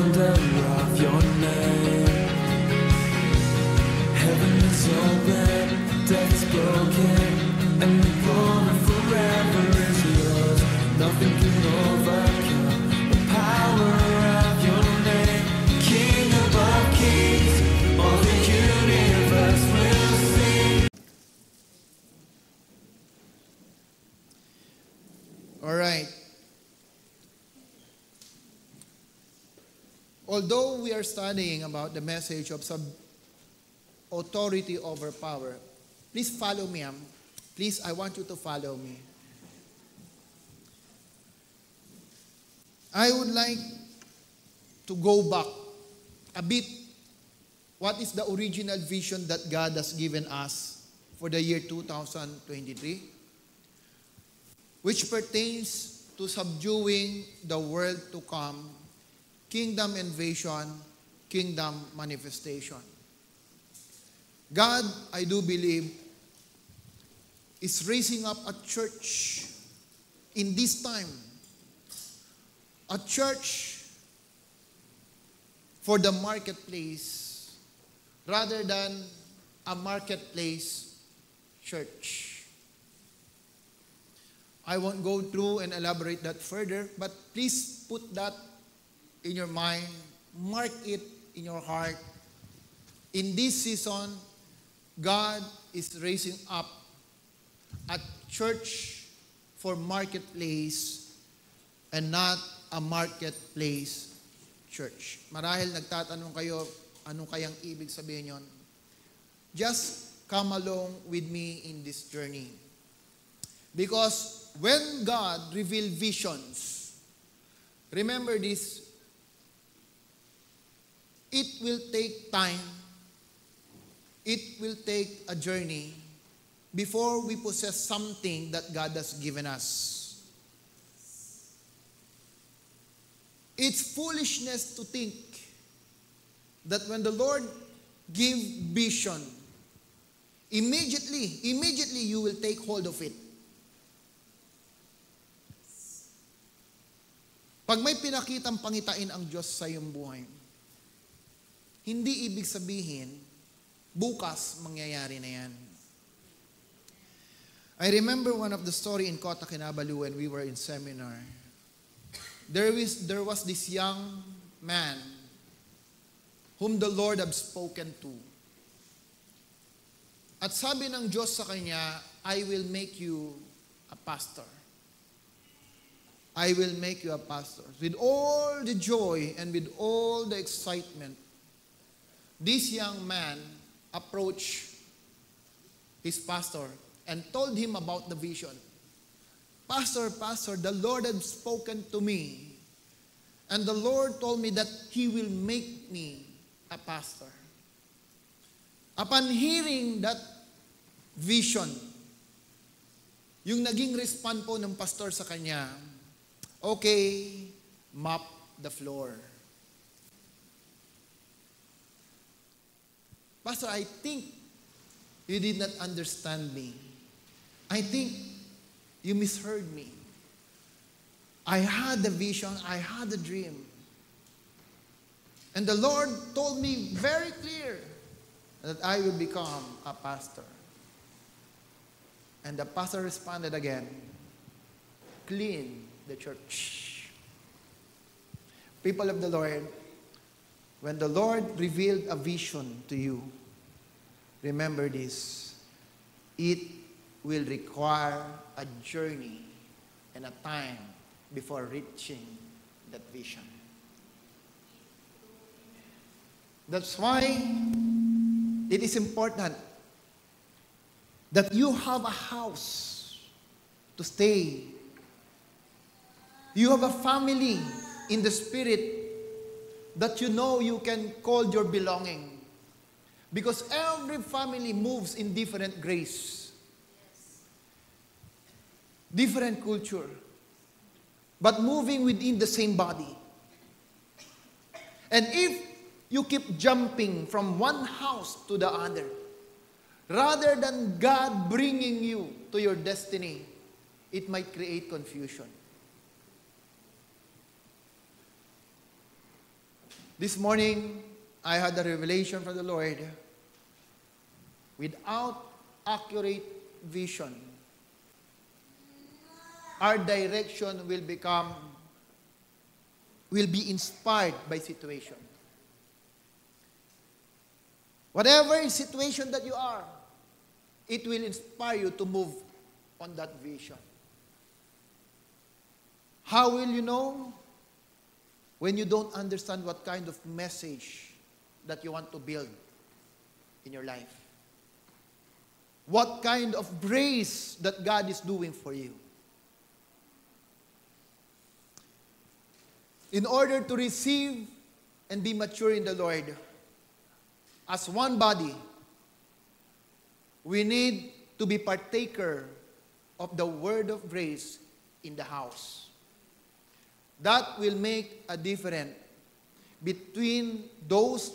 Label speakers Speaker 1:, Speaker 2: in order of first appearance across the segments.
Speaker 1: wonder of your name. Heaven is open, death is broken, and the glory forever is yours. Nothing can overcome the power of your name. King above kings, all the universe will sing.
Speaker 2: All right. Although we are studying about the message of authority over power, please follow me. Please, I want you to follow me. I would like to go back a bit. What is the original vision that God has given us for the year 2023? Which pertains to subduing the world to come, kingdom invasion, kingdom manifestation. God, I do believe, is raising up a church in this time. A church for the marketplace rather than a marketplace church. I won't go through and elaborate that further, but please put that in your mind, mark it in your heart. In this season, God is raising up a church for marketplace and not a marketplace church. Marahil nagtatanong kayo, ano kayang ibig sabihin yon? Just come along with me in this journey. Because when God reveals visions, remember this, it will take time, it will take a journey before we possess something that God has given us. It's foolishness to think that when the Lord gives vision, immediately you will take hold of it. Pag may pinakitang pangitain ang Diyos sa iyong buhay, hindi ibig sabihin, bukas mangyayari na yan. I remember one of the story in Kota Kinabalu when we were in seminar. There was this young man whom the Lord had spoken to. At sabi ng Diyos sa kanya, I will make you a pastor. I will make you a pastor. With all the joy and with all the excitement, this young man approached his pastor and told him about the vision. Pastor, the Lord had spoken to me, and the Lord told me that He will make me a pastor. Upon hearing that vision, yung naging response po ng pastor sa kanya, okay, mop the floor. Pastor, I think you did not understand me. I think you misheard me. I had the vision, I had the dream. And the Lord told me very clear that I will become a pastor. And the pastor responded again, clean the church. People of the Lord, when the Lord revealed a vision to you, remember this, it will require a journey and a time before reaching that vision. That's why it is important that you have a house to stay. You have a family in the spirit that you know you can call your belonging. Because every family moves in different grace, different culture, but moving within the same body. And if you keep jumping from one house to the other, rather than God bringing you to your destiny, it might create confusion. This morning, I had a revelation from the Lord. Without accurate vision, our direction will be inspired by situation. Whatever situation that you are, it will inspire you to move on that vision. How will you know? When you don't understand what kind of message that you want to build in your life. What kind of grace that God is doing for you. In order to receive and be mature in the Lord, as one body, we need to be partaker of the word of grace in the house. That will make a difference between those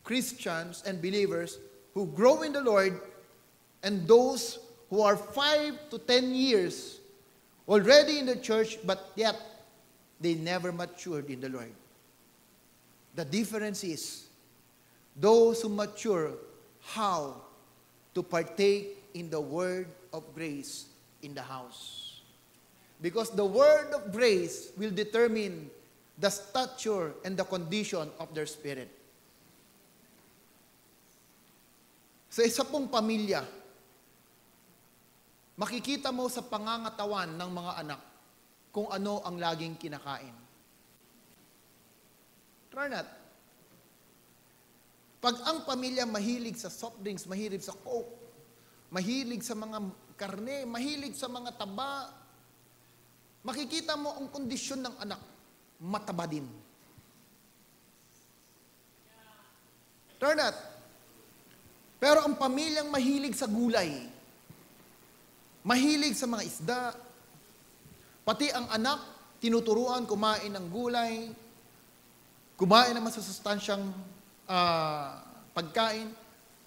Speaker 2: Christians and believers who grow in the Lord and those who are 5 to 10 years already in the church, but yet they never matured in the Lord. The difference is those who mature how to partake in the word of grace in the house. Because the word of grace will determine the stature and the condition of their spirit. Sa isa pong pamilya, makikita mo sa pangangatawan ng mga anak kung ano ang laging kinakain. Try not. Pag ang pamilya mahilig sa soft drinks, mahilig sa coke, mahilig sa mga karne, mahilig sa mga taba, makikita mo ang kondisyon ng anak, mataba din. Turn out. Pero ang pamilyang mahilig sa gulay, mahilig sa mga isda, pati ang anak, tinuturuan kumain ng gulay, kumain ng masusustansyang pagkain,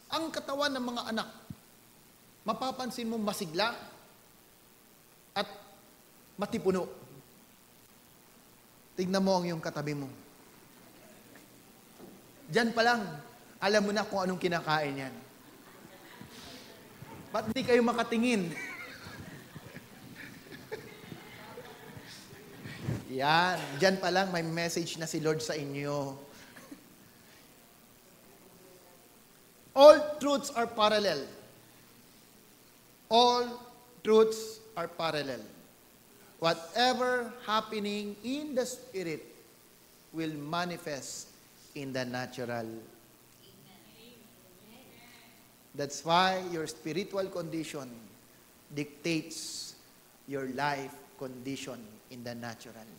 Speaker 2: ang katawan ng mga anak, mapapansin mo masigla at matipuno. Tignan mo ang iyong katabi mo. Diyan pa lang, alam mo na kung anong kinakain yan. Ba't di kayo makatingin? Yan, diyan pa lang may message na si Lord sa inyo. All truths are parallel. All truths are parallel. Whatever happening in the spirit will manifest in the natural. That's why your spiritual condition dictates your life condition in the natural.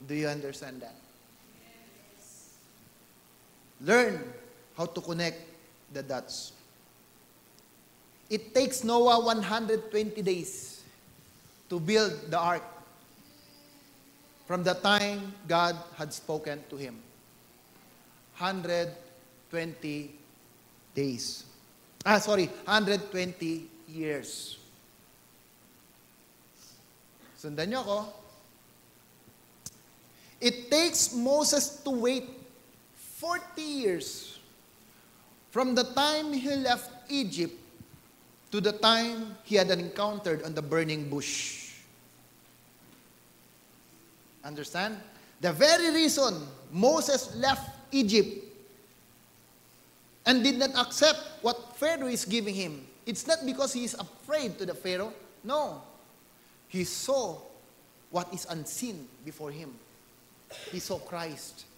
Speaker 2: Do you understand that? Learn how to connect the dots. It takes Noah 120 days to build the ark from the time God had spoken to him. 120 days. 120 years. Sundan niyo ako. It takes Moses to wait 40 years from the time he left Egypt to the time he had encountered on the burning bush. Understand? The very reason Moses left Egypt and did not accept what Pharaoh is giving him, it's not because he is afraid to the Pharaoh. No. He saw what is unseen before him. He saw Christ.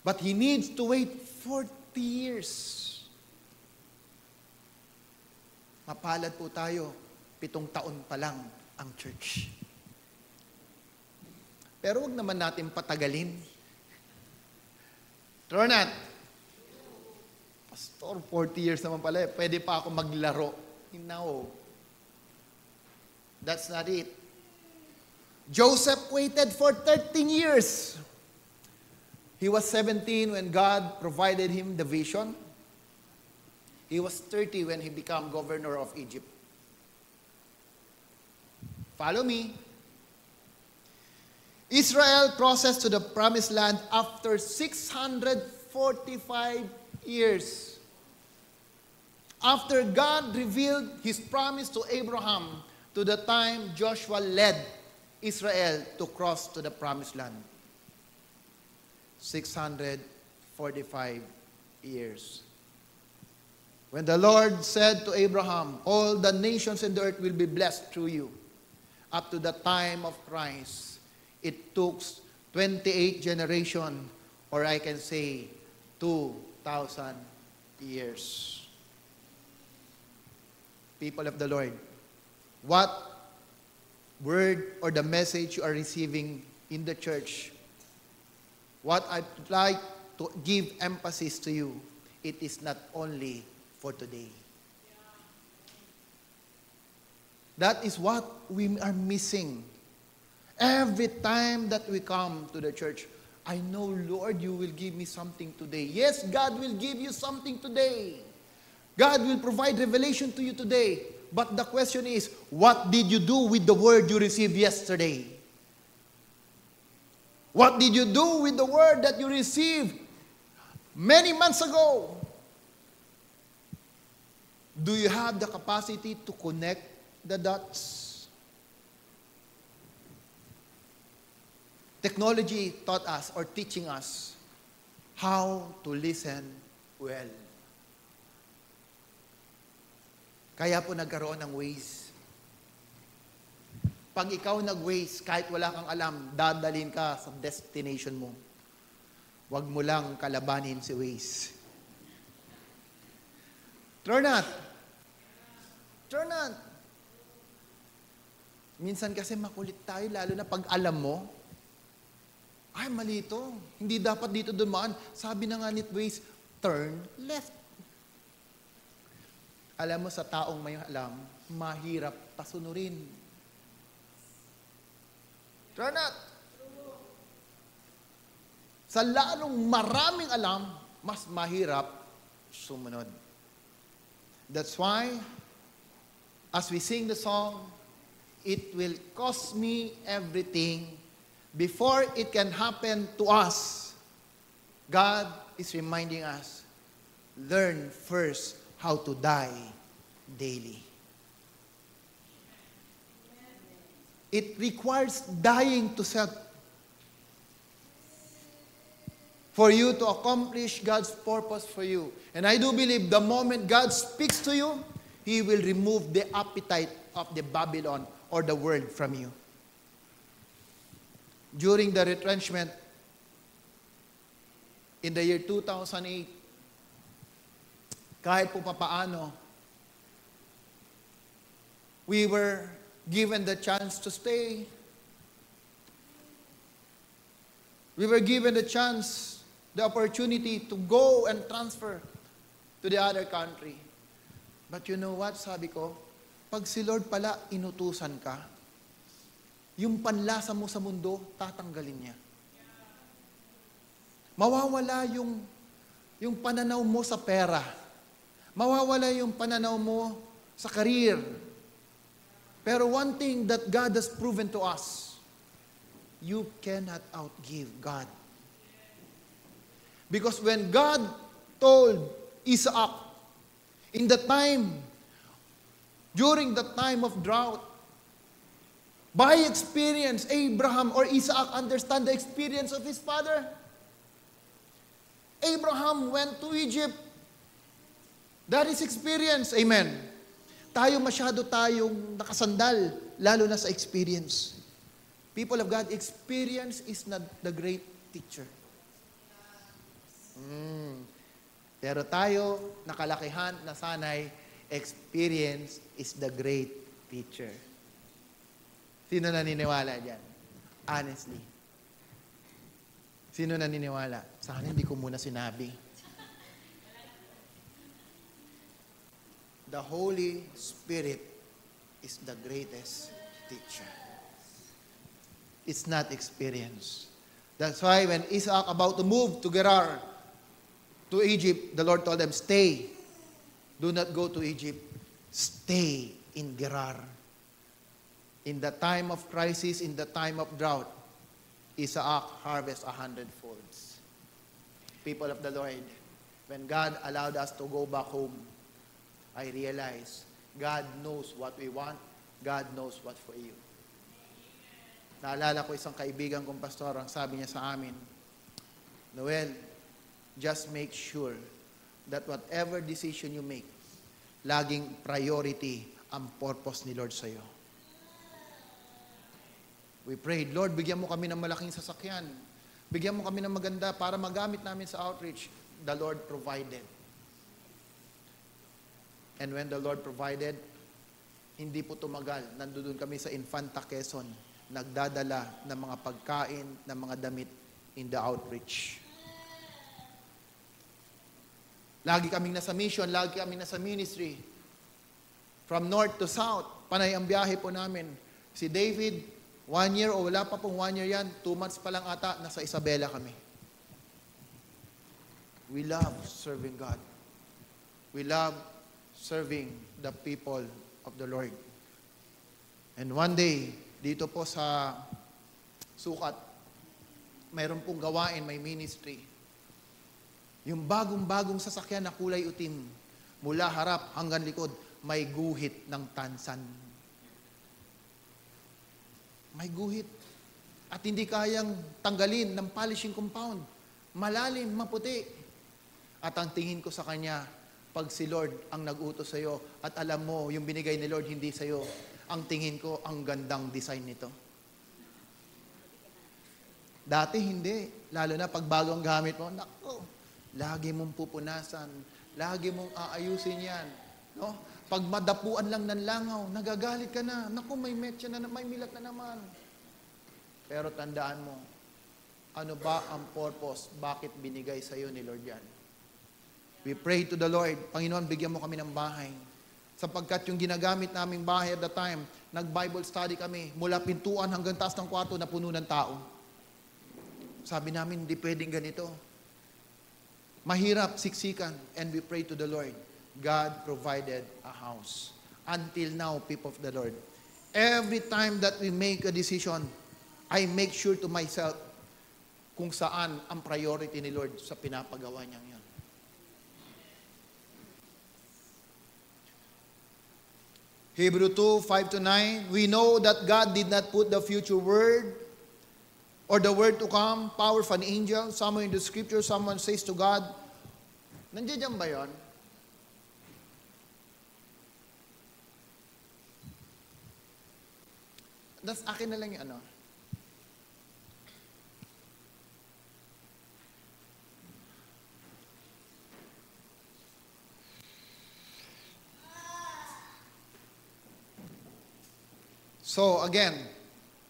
Speaker 2: But he needs to wait 40 years. Mapalad po tayo, 7 taon pa lang ang church. Pero wag naman natin patagalin. True not? Pastor, 40 years naman pala, pwede pa ako maglaro. No. That's not it. Joseph waited for 13 years. He was 17 when God provided him the vision. He was 30 when he became governor of Egypt. Follow me. Israel crosses to the promised land after 645 years. After God revealed His promise to Abraham to the time Joshua led Israel to cross to the promised land. 645 years. When the Lord said to Abraham, all the nations in the earth will be blessed through you. Up to the time of Christ, it took 28 generations, or I can say 2,000 years. People of the Lord, what word or the message you are receiving in the church, what I'd like to give emphasis to you, it is not only for today. That is what we are missing. Every time that we come to the church, I know, Lord, you will give me something today. Yes, God will give you something today. God will provide revelation to you today. But the question is, what did you do with the word you received yesterday? What did you do with the word that you received many months ago? Do you have the capacity to connect the dots? Technology taught us or teaching us how to listen well. Kaya po nagkaroon ng Waze. Pag ikaw nag-Waze, kahit wala kang alam, dadalhin ka sa destination mo. Huwag mo lang kalabanin si Waze. Turn out. Turn out. Minsan kasi makulit tayo, lalo na pag alam mo, ay, mali ito. Hindi dapat dito dumaan. Sabi na nga ni Waze, turn left. Alam mo, sa taong may alam, mahirap pasunurin. Turn out. Sa lalong maraming alam, mas mahirap sumunod. That's why, as we sing the song, it will cost me everything. Before it can happen to us, God is reminding us, learn first how to die daily. It requires dying to self for you to accomplish God's purpose for you. And I do believe the moment God speaks to you, He will remove the appetite of the Babylon or the world from you. During the retrenchment in the year 2008, kahit po papaano, we were given the chance to stay. We were given the chance, the opportunity to go and transfer to the other country. But you know what, sabi ko, pag si Lord pala inutusan ka, yung panlasa mo sa mundo, tatanggalin niya. Mawawala yung pananaw mo sa pera. Mawawala yung pananaw mo sa career. Pero one thing that God has proven to us, you cannot outgive God. Because when God told Isaac, during the time of drought, by experience, Abraham or Isaac understand the experience of his father. Abraham went to Egypt. That is experience. Amen. Masyado tayong nakasandal, lalo na sa experience. People of God, experience is not the great teacher. Pero tayo, nakalakihan, nasanay, experience is the great teacher. Sino naniniwala dyan? Honestly. Sino naniniwala? Sana hindi ko muna sinabi. The Holy Spirit is the greatest teacher. It's not experience. That's why when Isaac about to move to Gerar, to Egypt, the Lord told them, stay. Do not go to Egypt. Stay in Gerar. In the time of crisis, in the time of drought, Isaac harvest 100 folds. People of the Lord, when God allowed us to go back home, I realized God knows what we want. God knows what for you. Naalala ko isang kaibigan kong pastor, ang sabi niya sa amin, Noel, just make sure that whatever decision you make, laging priority ang purpose ni Lord sa iyo. We prayed, Lord, bigyan mo kami ng malaking sasakyan. Bigyan mo kami ng maganda para magamit namin sa outreach. The Lord provided. And when the Lord provided, hindi po tumagal. Nandoon kami sa Infanta, Quezon, nagdadala ng mga pagkain, ng mga damit in the outreach. Lagi kaming nasa mission, lagi kaming nasa ministry. From north to south, panay ang biyahe po namin. Si David, 1 year o wala pa pong 1 year yan, 2 months pa lang ata, nasa Isabela kami. We love serving God. We love serving the people of the Lord. And one day, dito po sa Sukat, mayroon pong gawain, may ministry. Yung bagong-bagong sasakyan na kulay itim, mula harap hanggang likod, may guhit ng tansan. May guhit. At hindi kayang tanggalin ng polishing compound. Malalim, maputi. At ang tingin ko sa kanya, pag si Lord ang nag-utos sa iyo, at alam mo, yung binigay ni Lord hindi sa iyo, ang tingin ko, ang gandang design nito. Dati hindi. Lalo na pag bagong gamit mo, nako, lagi mong pupunasan, lagi mong aayusin yan. No? Pag madapuan lang ng langaw, nagagalit ka na. Naku, may metya na, may milat na naman. Pero tandaan mo, ano ba ang purpose? Bakit binigay sa iyo ni Lord yan? We pray to the Lord, Panginoon, bigyan mo kami ng bahay. Sapagkat yung ginagamit naming bahay at the time, nag-Bible study kami, mula pintuan hanggang taas ng kwarto na puno ng tao. Sabi namin, hindi pwedeng ganito. Mahirap, siksikan, and we pray to the Lord. God provided a house. Until now, people of the Lord, every time that we make a decision, I make sure to myself kung saan ang priority ni Lord sa pinapagawa niyang yan. Hebrew 2, 5-9, we know that God did not put the future word or the word to come, power of an angel. Somewhere in the scripture, someone says to God, nandiyan ba yun? Das akin na lang yung ano. So again,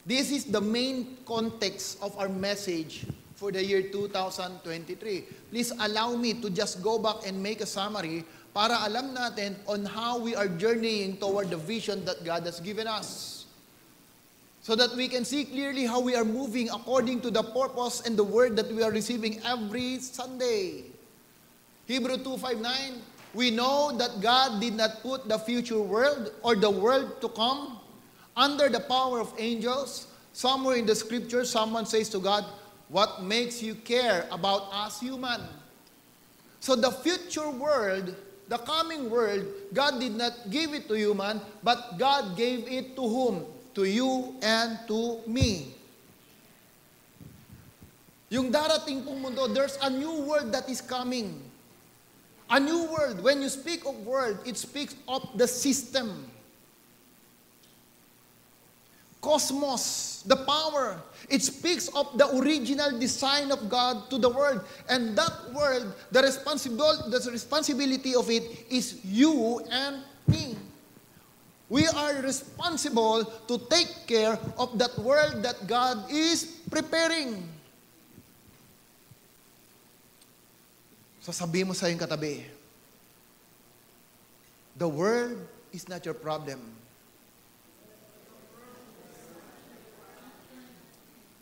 Speaker 2: this is the main context of our message for the year 2023. Please allow me to just go back and make a summary para alam natin on how we are journeying toward the vision that God has given us. So that we can see clearly how we are moving according to the purpose and the word that we are receiving every Sunday. Hebrew 2:5-9, we know that God did not put the future world or the world to come under the power of angels. Somewhere in the scripture, someone says to God, what makes you care about us human? So the future world, the coming world, God did not give it to human, but God gave it to whom? To you and to me. Yung darating pong mundo, there's a new world that is coming. A new world. When you speak of world, it speaks of the system. Cosmos, the power. It speaks of the original design of God to the world. And that world, the responsibility of it is you and me. We are responsible to take care of that world that God is preparing. Sasabihin mo sa iyong katabi, the world is not your problem.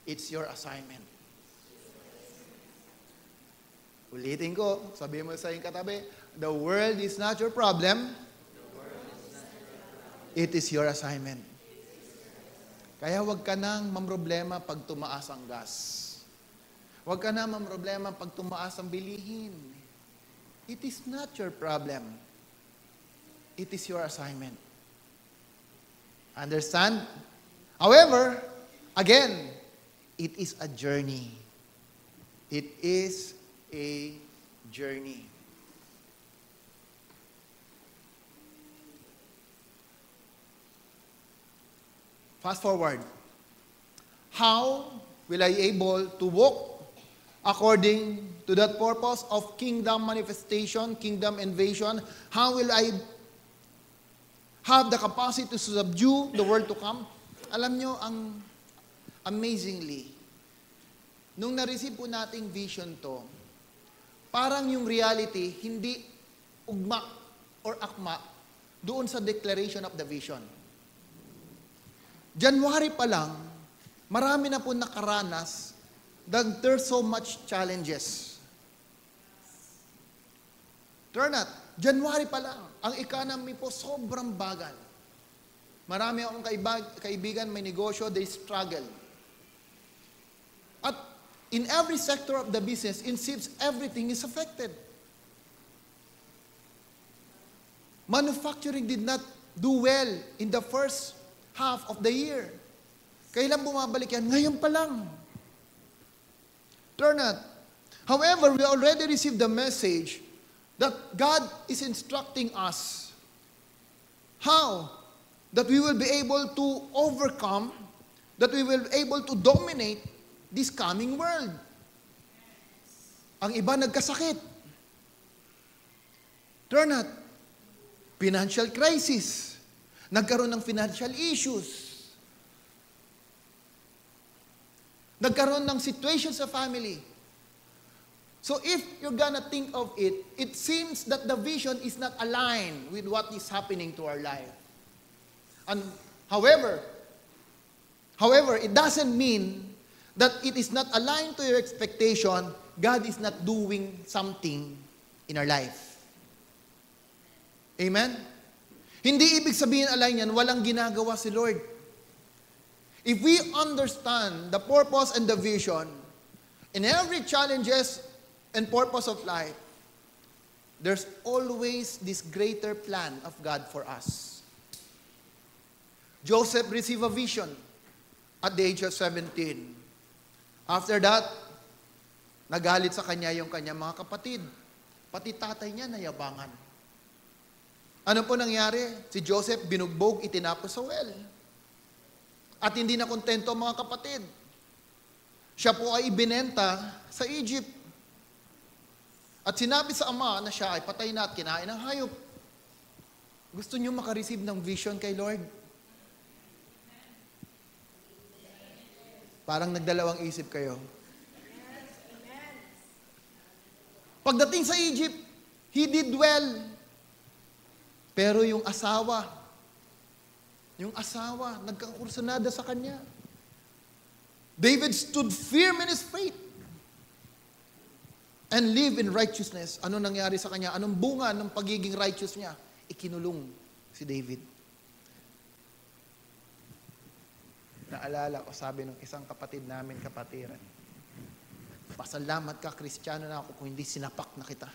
Speaker 2: It's your assignment. Ulitin ko, sabihin mo sa iyong katabi, the world is not your problem. It is your assignment. Kaya huwag ka nang mamroblema pag tumaas ang gas. Huwag ka nang mamroblema pag tumaas ang bilihin. It is not your problem. It is your assignment. Understand? However, again, it is a journey. It is a journey. Fast forward. How will I able to walk according to that purpose of kingdom manifestation, kingdom invasion? How will I have the capacity to subdue the world to come? Alam nyo, ang amazingly, nung na-receive po nating vision to, parang yung reality hindi ugma or akma doon sa declaration of the vision. January pa lang, marami na po nakaranas that there's so much challenges. Turn out, January pa lang, ang economy po sobrang bagal. Marami akong kaibigan, may negosyo, they struggle. At in every sector of the business, it seems everything is affected. Manufacturing did not do well in the first half of the year. Kailan bumabalik yan? Ngayon pa lang. Turn out. However, we already received the message that God is instructing us how that we will be able to overcome, that we will be able to dominate this coming world. Ang iba nagkasakit. Turn out. Financial crisis. Nagkaroon ng financial issues. Nagkaroon ng situation sa family. So if you're gonna think of it, it seems that the vision is not aligned with what is happening to our life. And however, it doesn't mean that it is not aligned to your expectation, God is not doing something in our life. Amen? Hindi ibig sabihin align yan, walang ginagawa si Lord. If we understand the purpose and the vision in every challenges and purpose of life, there's always this greater plan of God for us. Joseph received a vision at the age of 17. After that, nagalit sa kanya yung kanyang mga kapatid. Pati tatay niya nayabangan. Ano po nangyari? Si Joseph binugbog, itinapos sa well. At hindi na kontento ang mga kapatid. Siya po ay ibinenta sa Egypt. At sinabi sa ama na siya ay patay na at kinain ng hayop. Gusto niyo makareceive ng vision kay Lord? Parang nagdalawang isip kayo. Pagdating sa Egypt, he did well. Pero yung asawa, nagkakursunada sa kanya. David stood firm in his faith and live in righteousness. Ano nangyari sa kanya? Anong bunga ng pagiging righteous niya? Ikinulong si David. Naalala ko, sabi ng isang kapatid namin, kapatiran, pasalamat ka, Kristiyano na ako kung hindi sinapak na kita.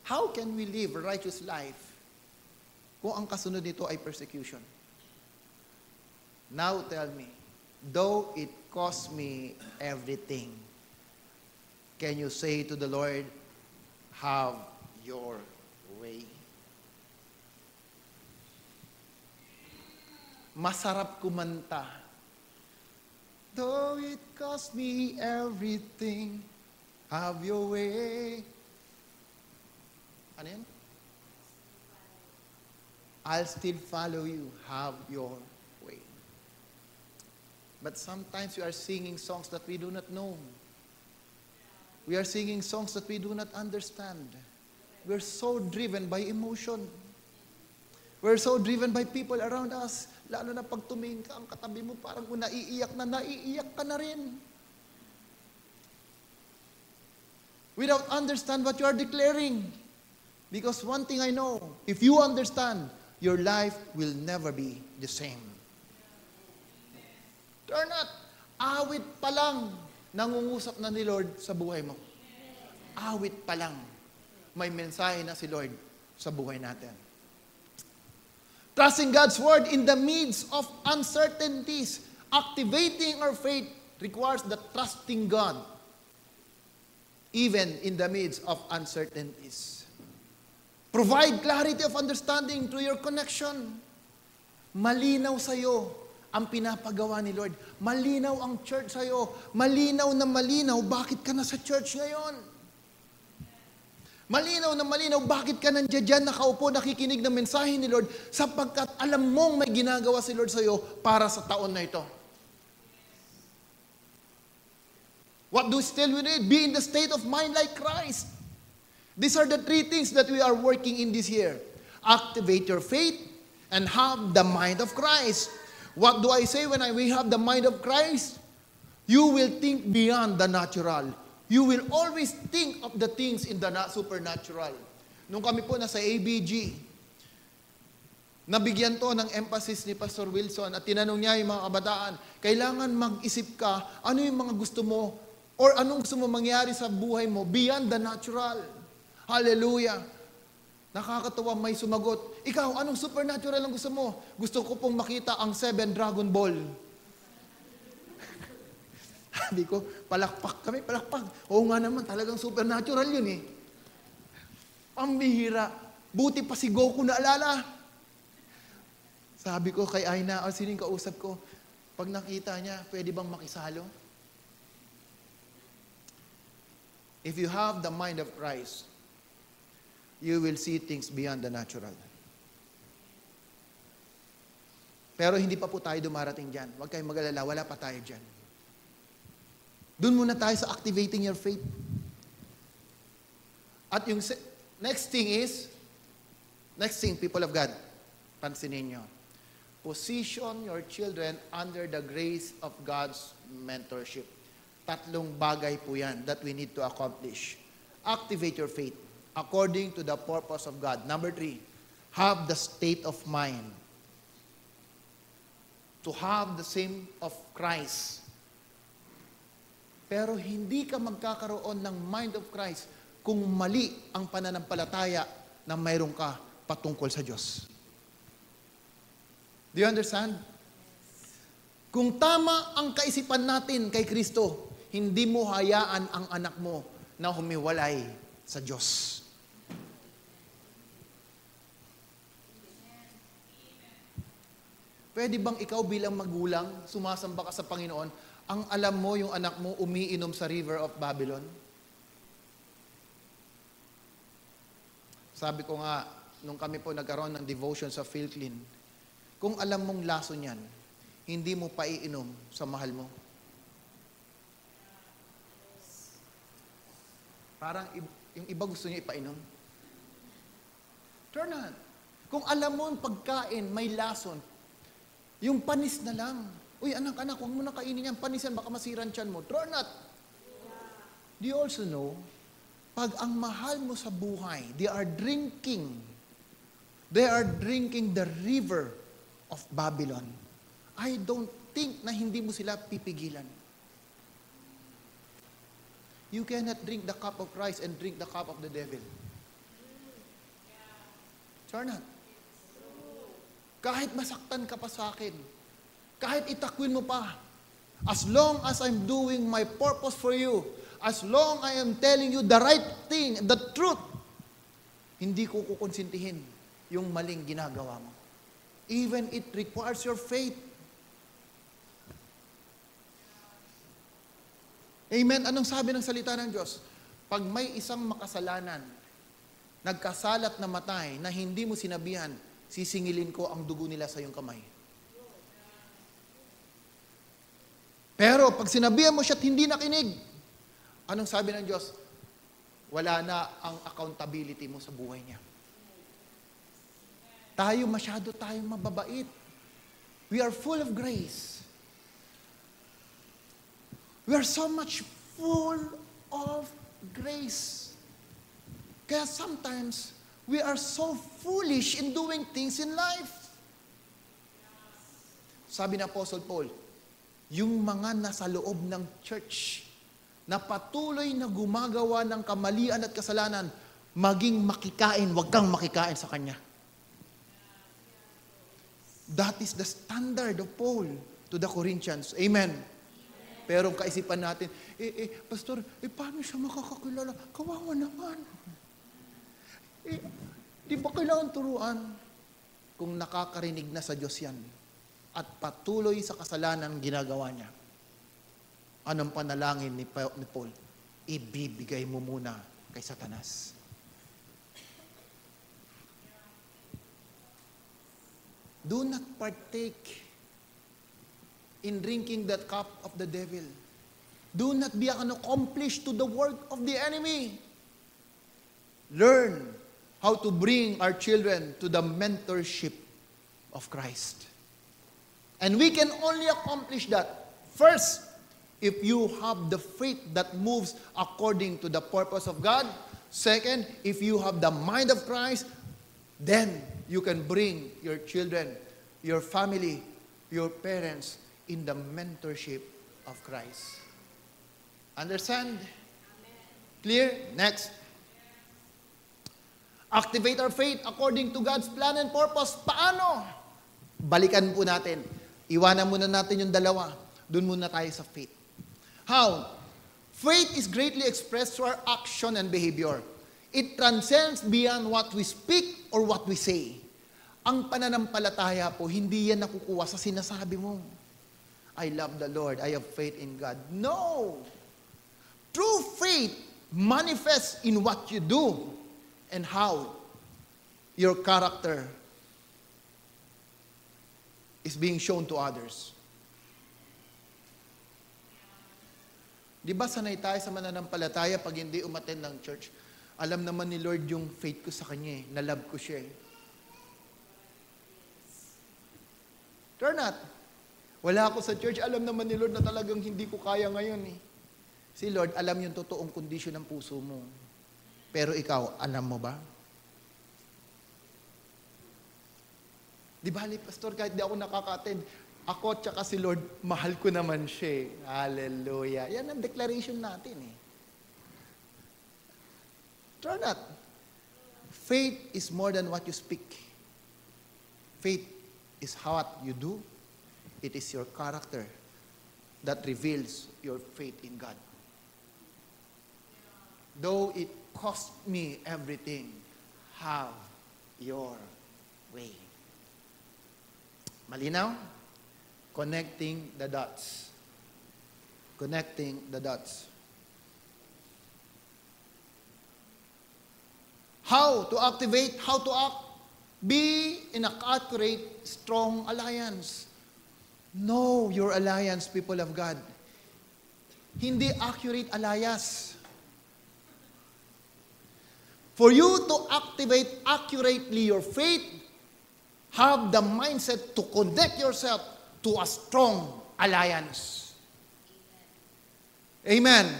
Speaker 2: How can we live a righteous life kung ang kasunod nito ay persecution? Now tell me, though it cost me everything, can you say to the Lord, have your way? Masarap kumanta. Though it cost me everything, have your way. Ano yan? I'll still follow you. Have your way. But sometimes we are singing songs that we do not know. We are singing songs that we do not understand. We're so driven by emotion. We're so driven by people around us. Lalo na pag tumingin ka, ang katabi mo parang kung naiiyak ka na rin. We don't understand what you are declaring. Because one thing I know, if you understand, your life will never be the same. Turn out, awit pa lang, nangungusap na ni Lord sa buhay mo. Awit pa lang, may mensahe na si Lord sa buhay natin. Trusting God's Word in the midst of uncertainties, activating our faith requires the trusting God, even in the midst of uncertainties. Provide clarity of understanding through your connection. Malinaw sa'yo ang pinapagawa ni Lord. Malinaw ang church sa'yo. Malinaw na malinaw, bakit ka na sa church ngayon? Malinaw na malinaw, bakit ka nandiyan dyan, nakaupo, nakikinig ng mensahe ni Lord, sapagkat alam mong may ginagawa si Lord sa'yo para sa taon na ito. What do still we need? Be in the state of mind like Christ. These are the three things that we are working in this year. Activate your faith and have the mind of Christ. What do I say when we have the mind of Christ? You will think beyond the natural. You will always think of the things in the supernatural. Nung kami po nasa ABG, nabigyan to ng emphasis ni Pastor Wilson at tinanong niya yung mga kabataan, kailangan mag-isip ka, ano yung mga gusto mo or anong gusto mo mangyari sa buhay mo beyond the natural. Hallelujah. Nakakatawa, may sumagot. Ikaw, anong supernatural ang gusto mo? Gusto ko pong makita ang 7 Dragon Ball. Sabi ko, palakpak kami, palakpak. Oo nga naman, talagang supernatural yun eh. Ang bihira. Buti pa si Goku naalala. Sabi ko kay Aina, o sino yung kausap ko, pag nakita niya, pwede bang makisalo? If you have the mind of Christ, you will see things beyond the natural. Pero hindi pa po tayo dumarating dyan. Huwag kayong mag-alala, wala pa tayo dyan. Doon muna tayo sa activating your faith. At yung next thing, people of God, pansinin nyo, position your children under the grace of God's mentorship. 3 bagay po yan that we need to accomplish. Activate your faith according to the purpose of God. Number 3, have the state of mind to have the same of Christ. Pero hindi ka magkakaroon ng mind of Christ kung mali ang pananampalataya na mayroon ka patungkol sa Diyos. Do you understand? Kung tama ang kaisipan natin kay Kristo, hindi mo hayaan ang anak mo na humiwalay sa Diyos. Pwede bang ikaw bilang magulang, sumasamba ka sa Panginoon, ang alam mo yung anak mo umiinom sa River of Babylon? Sabi ko nga, nung kami po nagkaroon ng devotion sa Philclean, kung alam mong laso niyan, hindi mo pa iinom sa mahal mo. Parang yung iba gusto niya ipainom. Turn on. Kung alam mo ang pagkain, may lason, yung panis na lang. Uy, anak, huwag mo na kainin yan. Panis yan, baka masiran tiyan mo. Turn on. Do you also know, pag ang mahal mo sa buhay, they are drinking the river of Babylon, I don't think na hindi mo sila pipigilan. You cannot drink the cup of Christ and drink the cup of the devil. Sure not. Kahit masaktan ka pa sa akin, kahit itakwin mo pa, as long as I'm doing my purpose for you, as long I am telling you the right thing, the truth, hindi ko kukonsintihin yung maling ginagawa mo. Even it requires your faith. Amen? Anong sabi ng salita ng Diyos? Pag may isang makasalanan, nagkasalat na matay, na hindi mo sinabihan, sisingilin ko ang dugo nila sa iyong kamay. Pero pag sinabihan mo siya at hindi nakinig, anong sabi ng Diyos? Wala na ang accountability mo sa buhay niya. Masyado tayong mababait. We are full of grace. We are so much full of grace. Kaya sometimes, We are so foolish in doing things in life. Sabi ni Apostle Paul, yung mga nasa loob ng church na patuloy na gumagawa ng kamalian at kasalanan, maging makikain, wag kang makikain sa kanya. That is the standard of Paul to the Corinthians. Amen. Pero kaisipan natin, Pastor, paano siya makakakilala? Kawawa naman. Di ba kailangan turuan? Kung nakakarinig na sa Diyos yan at patuloy sa kasalanan ginagawa niya, anong panalangin ni Paul? Ibibigay mo muna kay Satanas. Do not partake in drinking that cup of the devil. Do not be an accomplice to the work of the enemy. Learn how to bring our children to the mentorship of Christ. And we can only accomplish that, first, if you have the faith that moves according to the purpose of God. Second, if you have the mind of Christ, then you can bring your children, your family, your parents in the mentorship of Christ. Understand? Clear? Next. Activate our faith according to God's plan and purpose. Paano? Balikan po natin. Iwanan muna natin yung dalawa. Doon muna tayo sa faith. How? Faith is greatly expressed through our action and behavior. It transcends beyond what we speak or what we say. Ang pananampalataya po, hindi yan nakukuha sa sinasabi mo. I love the Lord. I have faith in God. No! True faith manifests in what you do and how your character is being shown to others. Di ba sanay tayo sa mananampalataya pag hindi umattend ng church? Alam naman ni Lord yung faith ko sa Kanya eh. Na-love ko siya eh. Turn not. Wala ako sa church, alam naman ni Lord na talagang hindi ko kaya ngayon eh. Si Lord, alam yung totoong kondisyon ng puso mo. Pero ikaw, alam mo ba? Di ba, Pastor, kahit di ako nakaka-attend, ako tsaka si Lord, mahal ko naman siya. Hallelujah. Yan ang declaration natin eh. Turn not. Faith is more than what you speak. Faith is what you do. It is your character that reveals your faith in God. Though it cost me everything, have your way. Malinaw? Connecting the dots. Connecting the dots. How to activate, how to act? Be in an accurate, strong alliance. Know your alliance, people of God. Hindi accurate alliance. For you to activate accurately your faith, have the mindset to connect yourself to a strong alliance. Amen.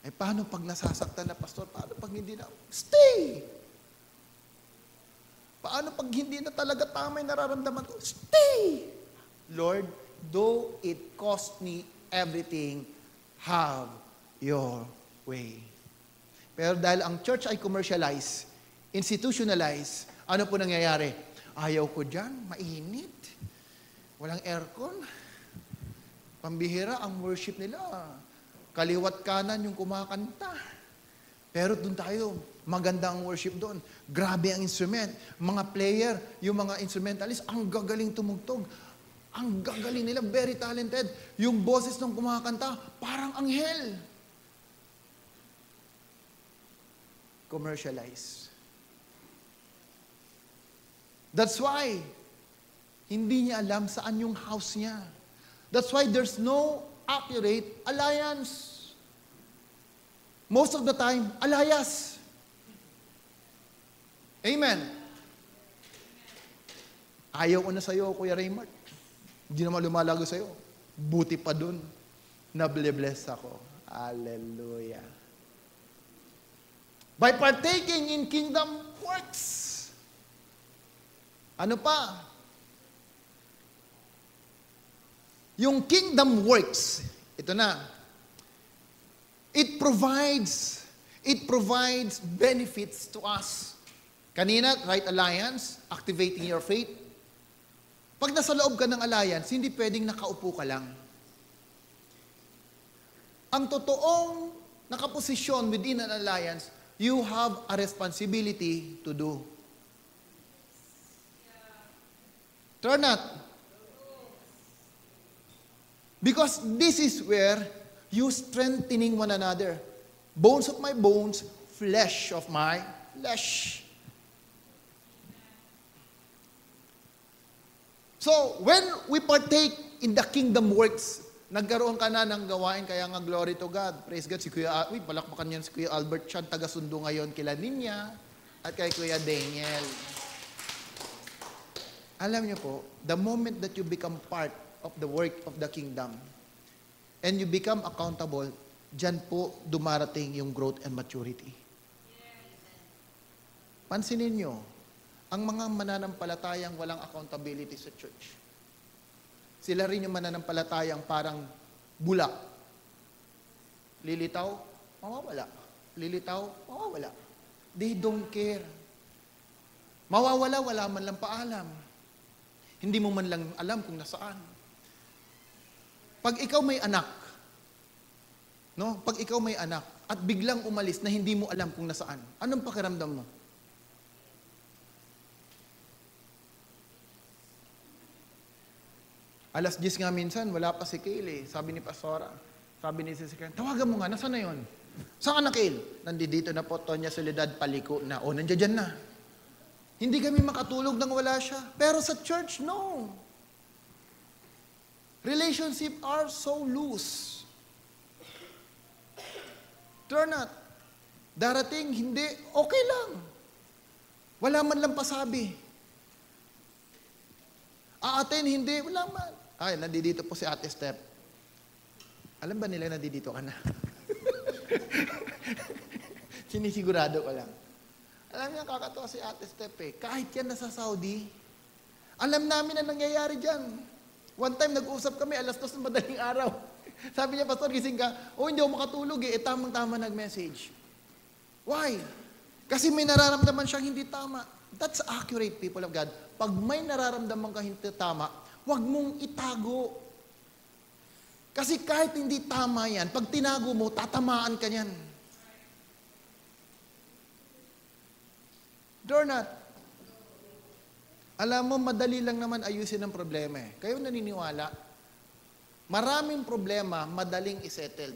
Speaker 2: Eh, paano pag nasasaktan na, Pastor? Paano pag hindi na? Stay! Paano pag hindi na talaga tama yung nararamdaman ko? Stay! Lord, though it cost me everything, have your way. Pero dahil ang church ay commercialized, institutionalized, ano po nangyayari? Ayaw ko dyan, mainit. Walang aircon. Pambihira ang worship nila. Kaliwat kanan yung kumakanta. Pero doon tayo, maganda ang worship doon. Grabe ang instrument. Mga player, yung mga instrumentalist, ang gagaling tumugtog. Ang gagaling nila, very talented. Yung boses ng kumakanta, parang anghel. Commercialize. That's why, hindi niya alam saan yung house niya. That's why there's no accurate alliance. Most of the time, alayas. Amen. Ayaw ko na sa'yo, Kuya Raymart. Hindi naman lumalago sa'yo. Buti pa dun. Nable-bless ako. Hallelujah. By partaking in kingdom works. Ano pa? Yung kingdom works, ito na. It provides benefits to us. Kanina, right alliance, activating your faith. Pag nasa loob ka ng alliance, hindi pwedeng nakaupo ka lang. Ang totoong nakaposisyon within an alliance, you have a responsibility to do. True or not? Because this is where you strengthening one another. Bones of my bones, flesh of my flesh. So, when we partake in the kingdom works, nagkaroon ka na ng gawain, kaya nga glory to God. Praise God, si Kuya, palakpakan yan si Kuya Albert Chan, taga-sundo ngayon kila Ninya, at kay Kuya Daniel. Alam niyo po, the moment that you become part of the work of the kingdom, and you become accountable, dyan po dumarating yung growth and maturity. Pansinin nyo, ang mga mananampalatayang walang accountability sa church, sila rin yung mananampalatayang parang bulak. Lilitaw, mawawala. Lilitaw, mawawala. They don't care. Mawawala, wala man lang paalam. Hindi mo man lang alam kung nasaan. Pag ikaw may anak, no? Pag ikaw may anak at biglang umalis na hindi mo alam kung nasaan, anong pakiramdam mo? Alas 10 nga minsan, wala pa si Kale eh. Sabi ni Pastora, sabi ni Sisi Karen, tawagan mo nga, nasaan na yun? Saan ka na, Kale? Nandito na po, Tonya Soledad, paliko na. O, nandiyan na. Hindi kami makatulog nang wala siya. Pero sa church, no. Relationships are so loose. Turn not. Darating, hindi, okay lang. Wala man lang pasabi. Aaten, hindi, wala man. Ay, nandito po si Ate Step. Alam ba nila nandito ka na? Sinisigurado ko lang. Alam niya, kakatawa si Ate Step eh. Kahit yan nasa Saudi, alam namin na nangyayari dyan. One time, nag-usap kami, alas 2 ng madaling araw. Sabi niya, Pastor, gising ka. Hindi ako makatulog eh. Tamang-tama nag-message. Why? Kasi may nararamdaman siyang hindi tama. That's accurate, people of God. Pag may nararamdaman ka hindi tama, huwag mong itago. Kasi kahit hindi tama yan, pag tinago mo, tatamaan ka yan. Or not. Alam mo, madali lang naman ayusin ang problema eh. Kayo naniniwala, maraming problema, madaling isettled.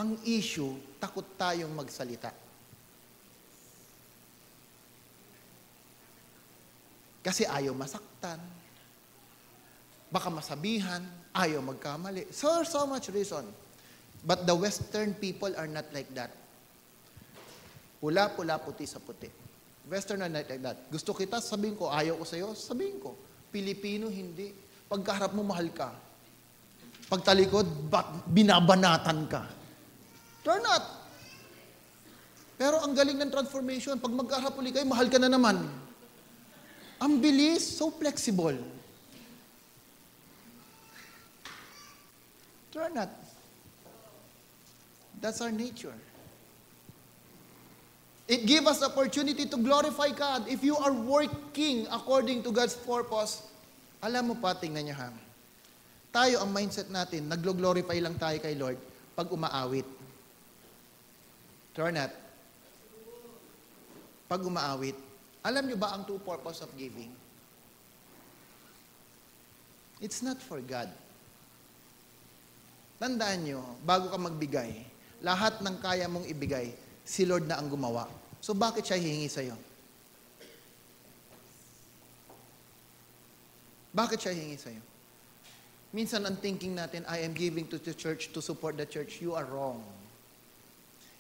Speaker 2: Ang issue, takot tayong magsalita. Kasi ayaw masaktan. Baka masabihan, ayaw magkamali. So much reason. But the Western people are not like that. Pula, puti sa puti. Western are not like that. Gusto kita, sabihin ko, ayaw ko sa'yo, sabihin ko. Pilipino, hindi. Pagkaharap mo, mahal ka. Pagtalikod, binabanatan ka. Turn not. Pero ang galing ng transformation, pag magkaharap uli kayo, mahal ka na naman. Ang bilis, so flexible. True or not? That's our nature. It gives us opportunity to glorify God. If you are working according to God's purpose, alam mo pa, tingnan niyo ha. Tayo, ang mindset natin, naglo-glorify lang tayo kay Lord pag umaawit. True or not? Pag umaawit, alam niyo ba ang true purpose of giving? It's not for God. Tandaan niyo, bago ka magbigay, lahat ng kaya mong ibigay, si Lord na ang gumawa. So bakit siya hihingi sa'yo? Bakit siya hihingi sa'yo? Minsan ang thinking natin, I am giving to the church to support the church. You are wrong.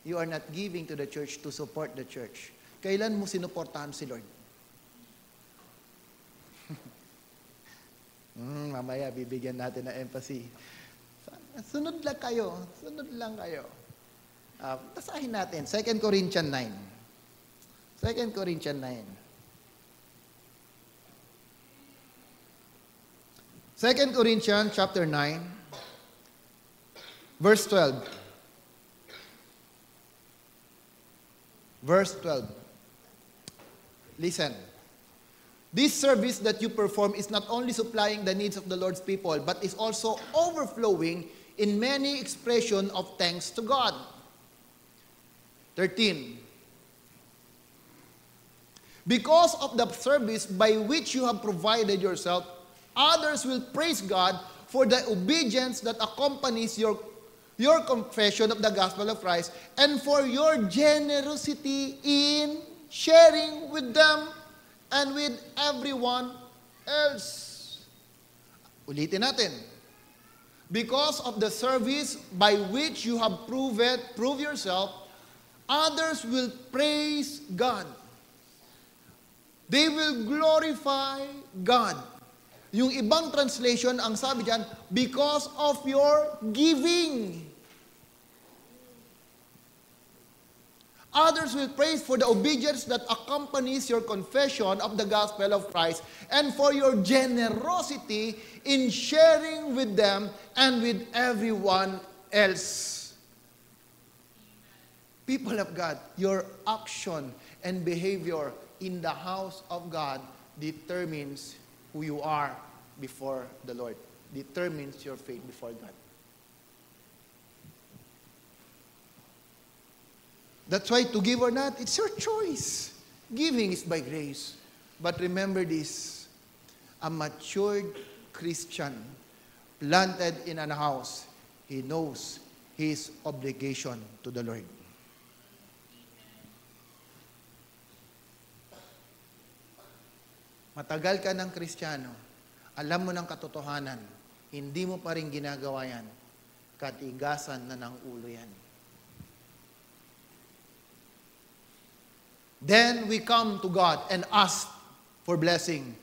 Speaker 2: You are not giving to the church to support the church. Kailan mo sinuportahan si Lord? Mamaya, bibigyan natin ng empathy. Sunod lang kayo. Sunod lang kayo. Basahin natin, 2 Corinthians 9. 2 Corinthians 9. 2 Corinthians chapter 9, verse 12. Verse 12. Listen. This service that you perform is not only supplying the needs of the Lord's people, but is also overflowing in many expressions of thanks to God. 13. Because of the service by which you have provided yourself, others will praise God for the obedience that accompanies your confession of the gospel of Christ and for your generosity in sharing with them and with everyone else. Ulitin natin. Because of the service by which you have proved yourself, others will praise God. They will glorify God. Yung ibang translation, ang sabi dyan, because of your giving. Others will praise for the obedience that accompanies your confession of the gospel of Christ and for your generosity in sharing with them and with everyone else. People of God, your action and behavior in the house of God determines who you are before the Lord, determines your faith before God. That's why to give or not, it's your choice. Giving is by grace. But remember this, a matured Christian planted in a house, he knows his obligation to the Lord. Matagal ka ng Kristiyano, alam mo ng katotohanan, hindi mo pa rin ginagawa yan, katigasan na ng ulo yan. Then we come to God and ask for blessing.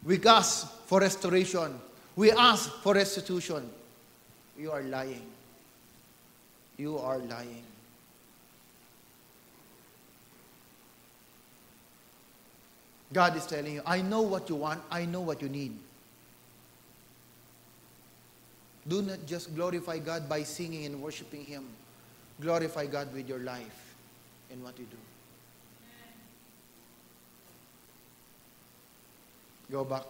Speaker 2: We ask for restoration. We ask for restitution. You are lying. You are lying. God is telling you, I know what you want, I know what you need. Do not just glorify God by singing and worshiping Him. Glorify God with your life and what you do. Go back.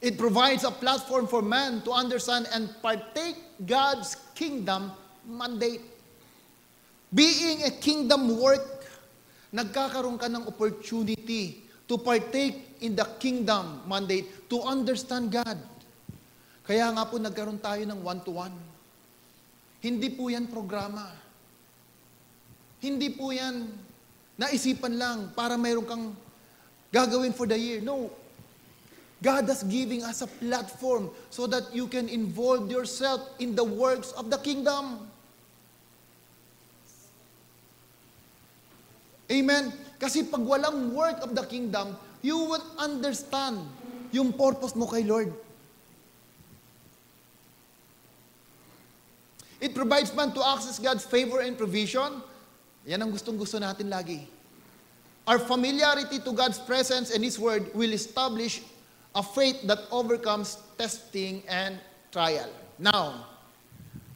Speaker 2: It provides a platform for man to understand and partake God's kingdom mandate. Being a kingdom work, nagkakaroon ka ng opportunity to partake in the kingdom mandate, to understand God. Kaya nga po nagkaroon tayo ng one-to-one. Hindi po yan programa. Hindi po yan naisipan lang para mayroon kang gagawin for the year. No. God is giving us a platform so that you can involve yourself in the works of the kingdom. Amen? Kasi pag walang work of the kingdom, you would understand yung purpose mo kay Lord. It provides man to access God's favor and provision. Yan ang gustong-gusto natin lagi. Our familiarity to God's presence and His Word will establish a faith that overcomes testing and trial. Now,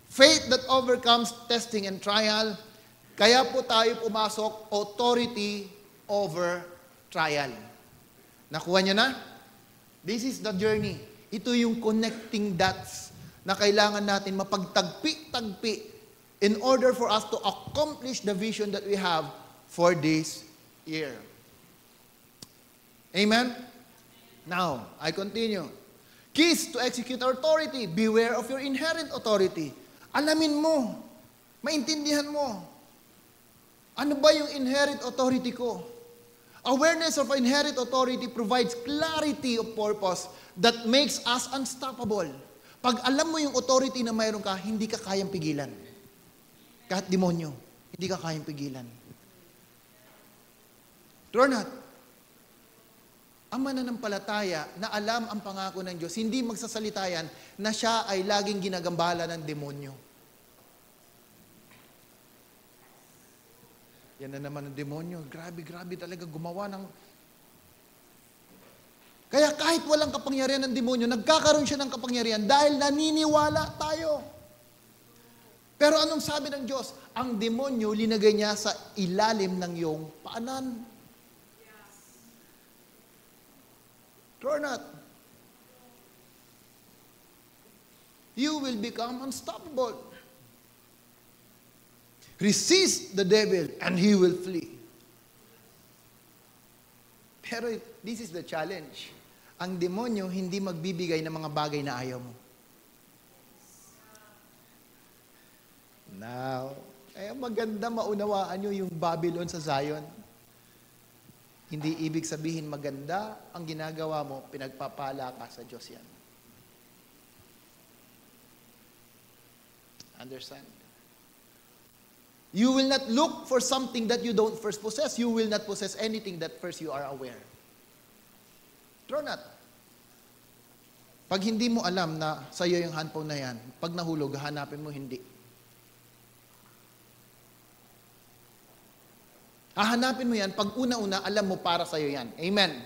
Speaker 2: faith that overcomes testing and trial, kaya po tayo pumasok, authority over trial. Nakuha niyo na? This is the journey. Ito yung connecting dots na kailangan natin mapagtagpi-tagpi in order for us to accomplish the vision that we have for this year. Amen? Now, I continue. Keys to execute authority. Beware of your inherent authority. Alamin mo. Maintindihan mo. Ano ba yung inherent authority ko? Awareness of inherent authority provides clarity of purpose that makes us unstoppable. Pag alam mo yung authority na mayroon ka, hindi ka kayang pigilan. Kahit demonyo, hindi ka kayang pigilan. True or not? ang mananampalataya na alam ang pangako ng Diyos, hindi magsasalita yan na siya ay laging ginagambala ng demonyo. Yan na naman ang demonyo. Grabe talaga gumawa ng... Kaya kahit walang kapangyarihan ng demonyo, nagkakaroon siya ng kapangyarihan dahil naniniwala tayo. Pero anong sabi ng Diyos? Ang demonyo, linagay niya sa ilalim ng iyong paanan. True or not? You will become unstoppable. Resist the devil and he will flee. Pero this is the challenge. Ang demonyo hindi magbibigay ng mga bagay na ayaw mo. Now, kaya maganda maunawaan nyo yung Babylon sa Zion. Hindi ibig sabihin maganda ang ginagawa mo, pinagpapala ka sa Diyos yan. Understand? You will not look for something that you don't first possess. You will not possess anything that first you are aware. True or not? Pag hindi mo alam na sa'yo yung handphone na yan, pag nahulog, hanapin mo hindi. Hahanapin mo yan, pag una-una, alam mo para sa'yo yan. Amen.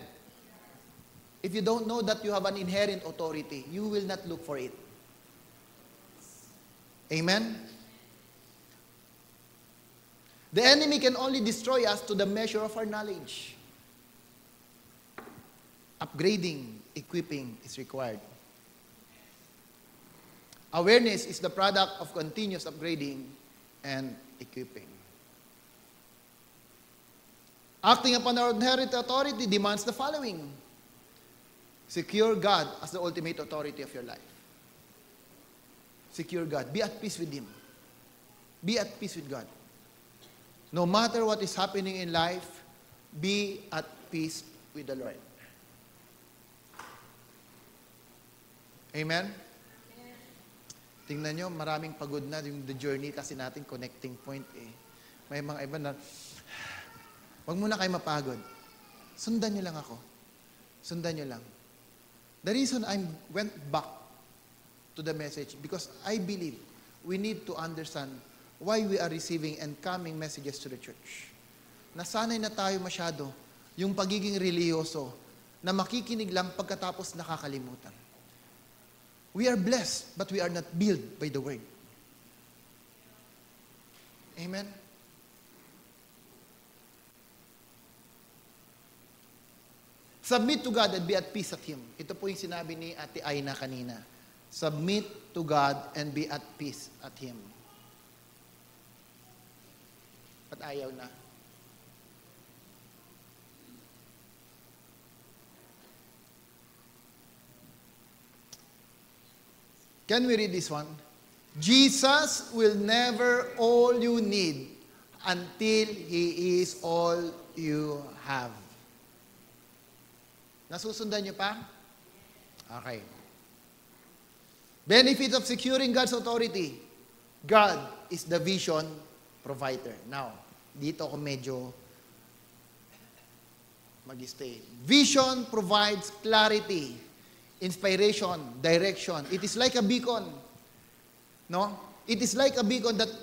Speaker 2: If you don't know that you have an inherent authority, you will not look for it. Amen? The enemy can only destroy us to the measure of our knowledge. Upgrading, equipping is required. Awareness is the product of continuous upgrading and equipping. Acting upon our inherent authority demands the following. Secure God as the ultimate authority of your life. Secure God. Be at peace with Him. Be at peace with God. No matter what is happening in life, be at peace with the Lord. Amen? Tingnan nyo, maraming pagod na yung the journey kasi natin connecting point eh. May mga iba na, wag muna kayo mapagod. Sundan nyo lang ako. Sundan nyo lang. The reason I went back to the message because I believe we need to understand why we are receiving and coming messages to the church. Nasanay na tayo masyado yung pagiging reliyoso na makikinig lang pagkatapos nakakalimutan. We are blessed, but we are not built by the word. Amen? Submit to God and be at peace at Him. Ito po yung sinabi ni Ate Aina kanina. Submit to God and be at peace at Him. At ayaw na. Can we read this one? Jesus will never all you need until He is all you have. Nasusundan niyo pa? Okay. Benefit of securing God's authority. God is the vision provider. Now, dito ako medyo mag-stay. Vision provides clarity, inspiration, direction. It is like a beacon. No? It is like a beacon that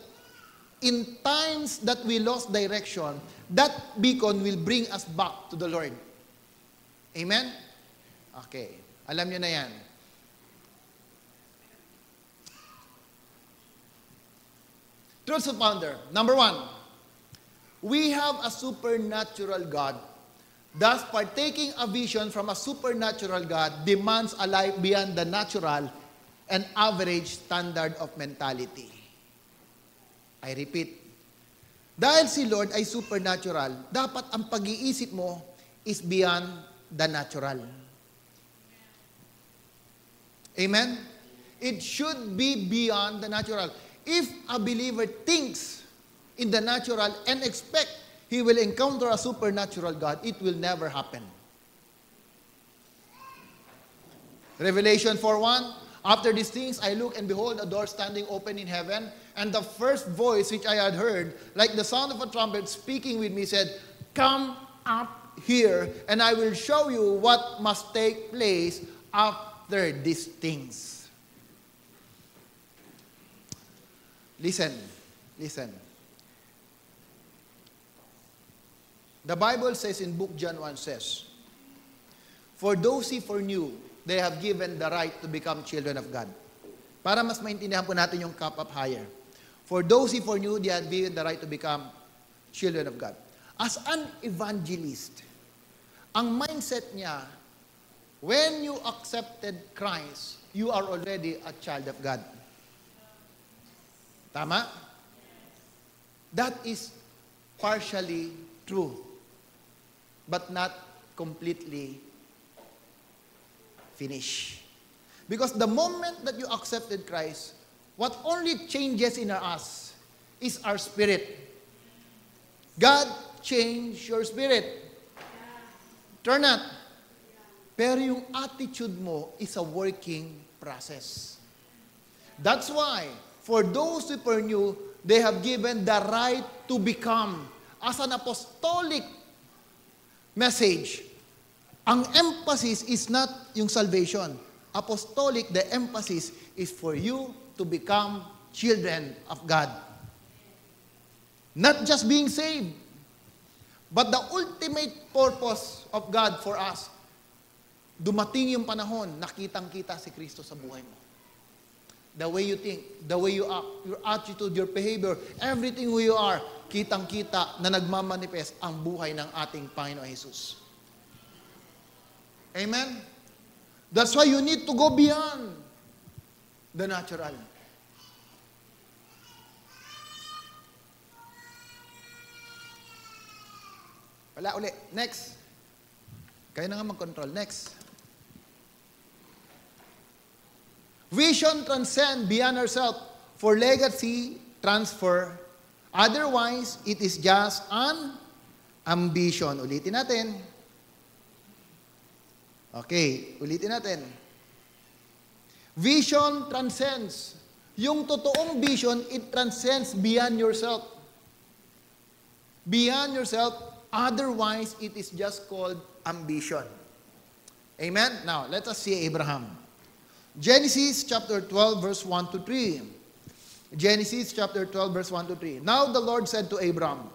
Speaker 2: in times that we lost direction, that beacon will bring us back to the Lord. Amen? Okay. Alam nyo na yan. Truths of Founder. Number 1, we have a supernatural God. Thus, partaking a vision from a supernatural God demands a life beyond the natural and average standard of mentality. I repeat. Dahil si Lord ay supernatural, dapat ang pag-iisip mo is beyond the natural. Amen? It should be beyond the natural. If a believer thinks in the natural and expect he will encounter a supernatural God, it will never happen. Revelation 4:1, after these things I looked, and behold, a door standing open in heaven, and the first voice which I had heard, like the sound of a trumpet speaking with me, said, "Come up here, and I will show you what must take place after these things. Listen. The Bible says in book John 1 says, for those he foreknew, they have given the right to become children of God. Para mas maintindihan po natin yung cup up higher. For those he foreknew, they have given the right to become children of God. As an evangelist, ang mindset niya, when you accepted Christ, you are already a child of God. Tama? That is partially true, but not completely finished. Because the moment that you accepted Christ, what only changes in us is our spirit. God changed your spirit. Turn not. Pero yung attitude mo is a working process. That's why, for those who foreknew, they have given the right to become. As an apostolic message, ang emphasis is not yung salvation. Apostolic, the emphasis is for you to become children of God. Not just being saved, but the ultimate purpose of God for us. Dumating yung panahon, nakitang-kita si Kristo sa buhay mo. The way you think, the way you act, your attitude, your behavior, everything who you are, kitang-kita na nagmamanifest ang buhay ng ating Panginoon Jesus. Amen? That's why you need to go beyond the natural. Wala uli. Next. Kayo na nga mag-control. Next. Vision transcend beyond ourselves for legacy transfer. Otherwise, it is just an ambition. Ulitin natin. Okay, ulitin natin. Vision transcends. Yung totoong vision, it transcends beyond yourself. Beyond yourself, otherwise, it is just called ambition. Amen? Now, let us see Abraham. Genesis chapter 12, verse 1 to 3. Genesis chapter 12, verse 1 to 3. Now the Lord said to Abram,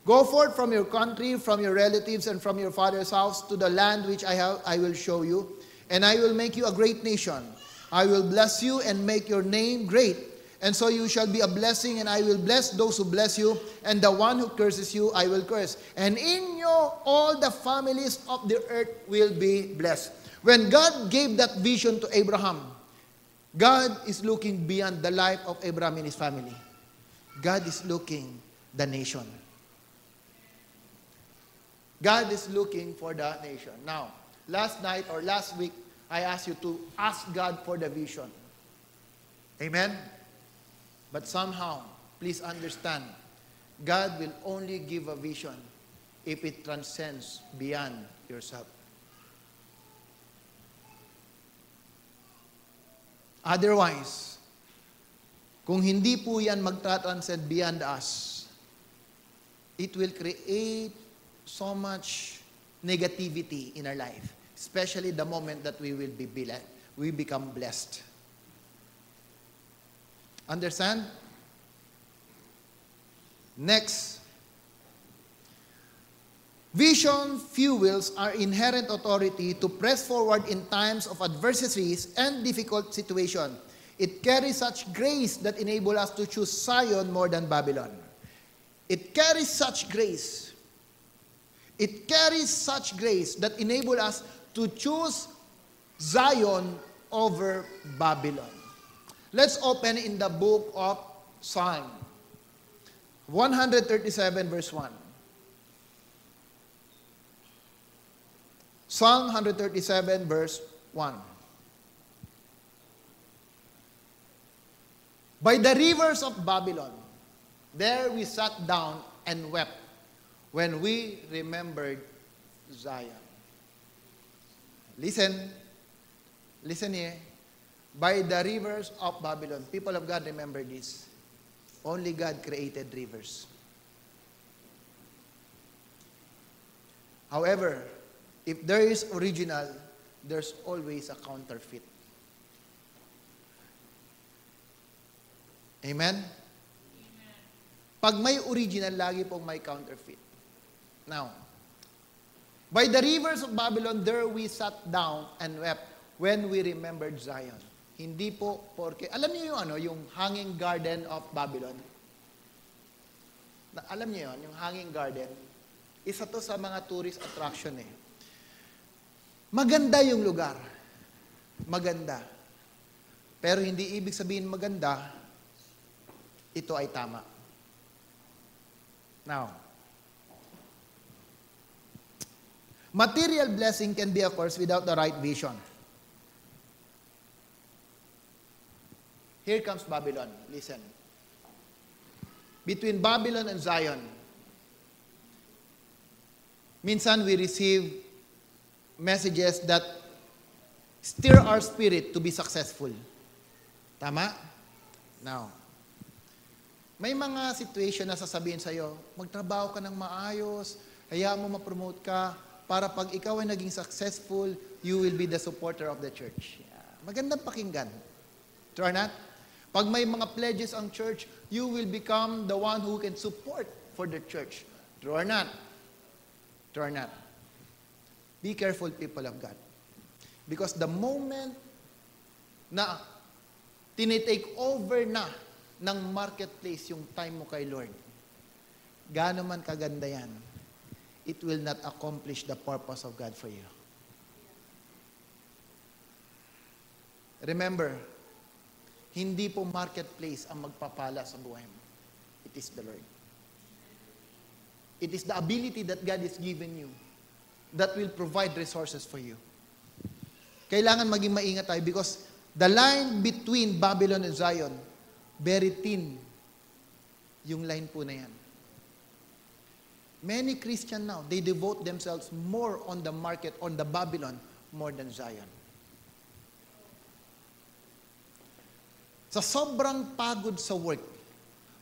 Speaker 2: go forth from your country, from your relatives, and from your father's house to the land which I will show you, and I will make you a great nation. I will bless you and make your name great, and so you shall be a blessing, and I will bless those who bless you, and the one who curses you I will curse. And in you all the families of the earth will be blessed. When God gave that vision to Abraham, God is looking beyond the life of Abraham and his family. God is looking the nation. God is looking for the nation. Now, last night or last week, I asked you to ask God for the vision. Amen? But somehow, please understand, God will only give a vision if it transcends beyond yourself. Otherwise, kung hindi po yan magta-transcend beyond us, it will create so much negativity in our life, especially the moment that we become blessed. Understand? Next. Vision fuels our inherent authority to press forward in times of adversities and difficult situations. It carries such grace that enables us to choose Zion more than Babylon. It carries such grace. It carries such grace that enables us to choose Zion over Babylon. Let's open in the book of Psalm 137 verse 1. Psalm 137 verse 1. By the rivers of Babylon, there we sat down and wept when we remembered Zion. Listen here. By the rivers of Babylon, people of God, remember this. Only God created rivers. However, if there is original, there's always a counterfeit. Amen? Pag may original, lagi pong may counterfeit. Now, by the rivers of Babylon, there we sat down and wept when we remembered Zion. Hindi po porque, alam niyo yung hanging garden of Babylon? Alam niyo yun, yung hanging garden? Isa to sa mga tourist attraction eh. Maganda yung lugar. Maganda. Pero hindi ibig sabihin maganda, ito ay tama. Now, material blessing can be a curse without the right vision. Here comes Babylon. Listen. Between Babylon and Zion, minsan we receive messages that stir our spirit to be successful. Tama? Now, may mga situation na sasabihin sa'yo, magtrabaho ka ng maayos, hayaan mo ma-promote ka, para pag ikaw ay naging successful, you will be the supporter of the church. Yeah. Magandang pakinggan. True or not? Pag may mga pledges ang church, you will become the one who can support for the church. True or not? True or not? Be careful, people of God. Because the moment na tinitake over na ng marketplace yung time mo kay Lord, gaano man kaganda yan, it will not accomplish the purpose of God for you. Remember, hindi po marketplace ang magpapala sa buhay mo. It is the Lord. It is the ability that God is giving you that will provide resources for you. Kailangan maging maingat tayo because the line between Babylon and Zion, very thin yung line po na yan. Many Christians now, they devote themselves more on the market, on the Babylon, more than Zion. Sa sobrang pagod sa work,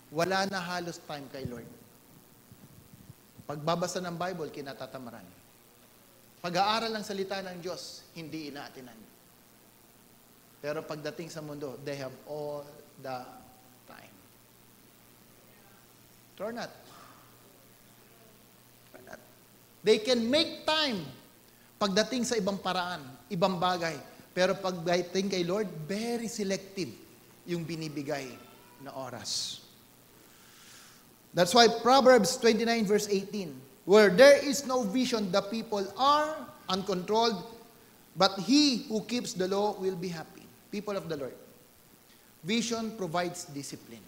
Speaker 2: wala na halos time kay Lord. Pagbabasa ng Bible, kinatatamaran. Pag-aaral ng salita ng Diyos, hindi inaatinan. Pero pagdating sa mundo, they have all the time. True or not? True or not? They can make time pagdating sa ibang paraan, ibang bagay. Pero pagdating kay Lord, very selective yung binibigay na oras. That's why Proverbs 29 verse 18, where there is no vision, the people are uncontrolled, but he who keeps the law will be happy. People of the Lord. Vision provides discipline.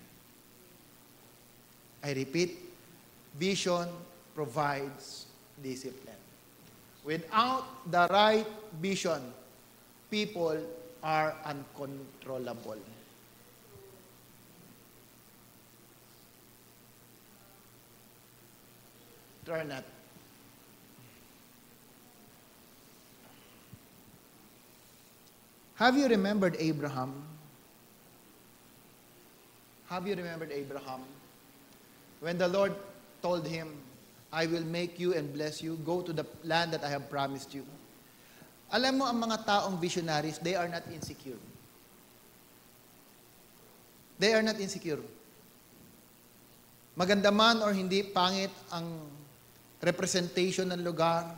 Speaker 2: I repeat, vision provides discipline. Without the right vision, people are uncontrollable. True or not? Have you remembered Abraham? Have you remembered Abraham? When the Lord told him, I will make you and bless you, go to the land that I have promised you. Alam mo, ang mga taong visionaries, they are not insecure. They are not insecure. Maganda man or hindi, pangit ang representation ng lugar,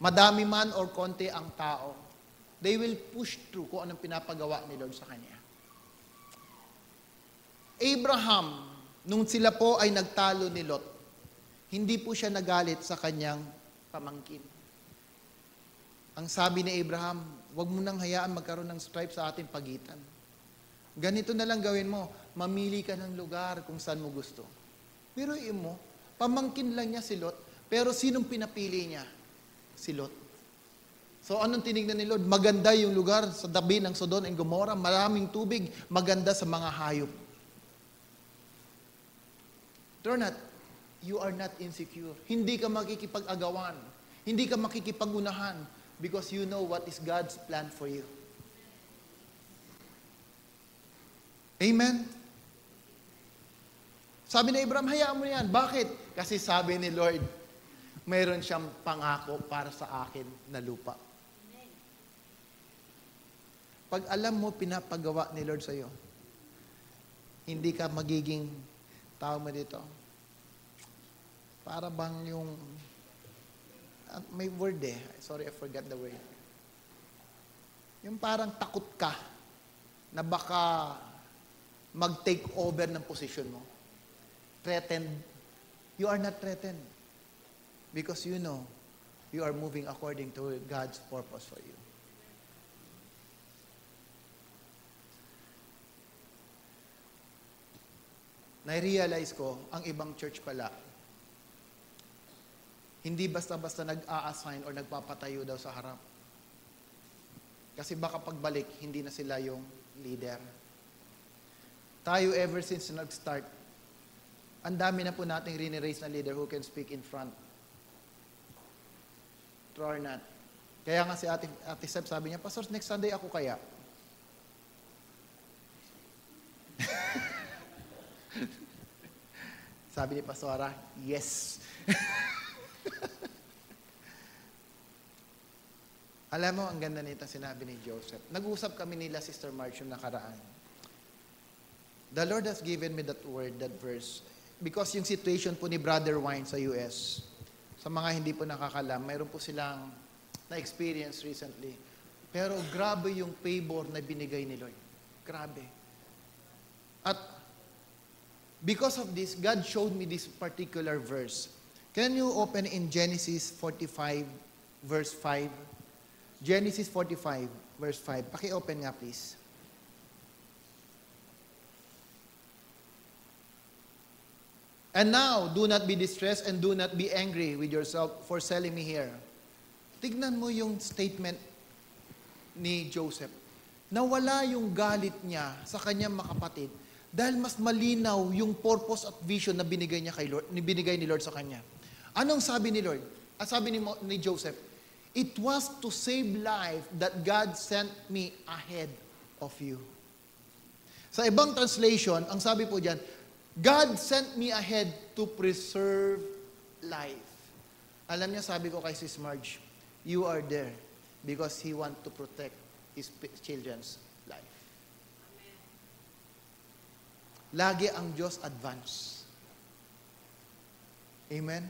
Speaker 2: madami man or konti ang tao, they will push through kung anong pinapagawa ni Lord sa kanya. Abraham, nung sila po ay nagtalo ni Lot, hindi po siya nagalit sa kanyang pamangkin. Ang sabi ni Abraham, huwag mo nang hayaan magkaroon ng strife sa ating pagitan. Ganito na lang gawin mo, mamili ka ng lugar kung saan mo gusto. Biruin mo, pamangkin lang niya si Lot, pero sinong pinapili niya? Si Lot. So anong tinignan ni Lord? Maganda yung lugar sa tabi ng Sodom and Gomorrah, maraming tubig, maganda sa mga hayop. True or not? You are not insecure. Hindi ka makikipag-agawan. Hindi ka makikipagunahan because you know what is God's plan for you. Amen? Sabi ni Abraham, hayaan mo yan. Bakit? Kasi sabi ni Lord, mayroon siyang pangako para sa akin na lupa. Pag alam mo, pinapagawa ni Lord sa'yo, hindi ka magiging tao mo dito. Para bang yung, may word sorry, I forgot the word. Yung parang takot ka na baka mag-take over ng position mo. Threatened. You are not threatened. Because you know, you are moving according to God's purpose for you. Na-realize ko, ang ibang church pala, hindi basta-basta nag-a-assign or nagpapatayo daw sa harap. Kasi baka pagbalik, hindi na sila yung leader. Tayo ever since nag-start, ang dami na po nating riniraise na leader who can speak in front. True or not? Kaya nga si Ate Seb sabi niya, Pastor, next Sunday ako kaya? Sabi ni Pastora, yes. Alam mo, ang ganda nito sinabi ni Joseph. Nag-usap kami nila, Sister March, yung nakaraan. The Lord has given me that word, that verse. Because yung situation po ni Brother Wine sa US, sa mga hindi po nakakalam, mayroon po silang na-experience recently. Pero grabe yung favor na binigay ni Lord. Grabe. At because of this, God showed me this particular verse. Can you open in Genesis 45, verse 5? Genesis 45, verse 5. Paki-open nga, please. And now, do not be distressed and do not be angry with yourself for selling me here. Tignan mo yung statement ni Joseph. Nawala yung galit niya sa kanyang makapatid dahil mas malinaw yung purpose at vision na binigay niya kay Lord, binigay ni Lord sa kanya. Anong sabi ni Lord? Sabi ni Joseph, it was to save life that God sent me ahead of you. Sa ibang translation, ang sabi po diyan, God sent me ahead to preserve life. Alam niya, sabi ko kay Sis Marge, you are there because He want to protect His children's life. Lagi ang Diyos advance. Amen?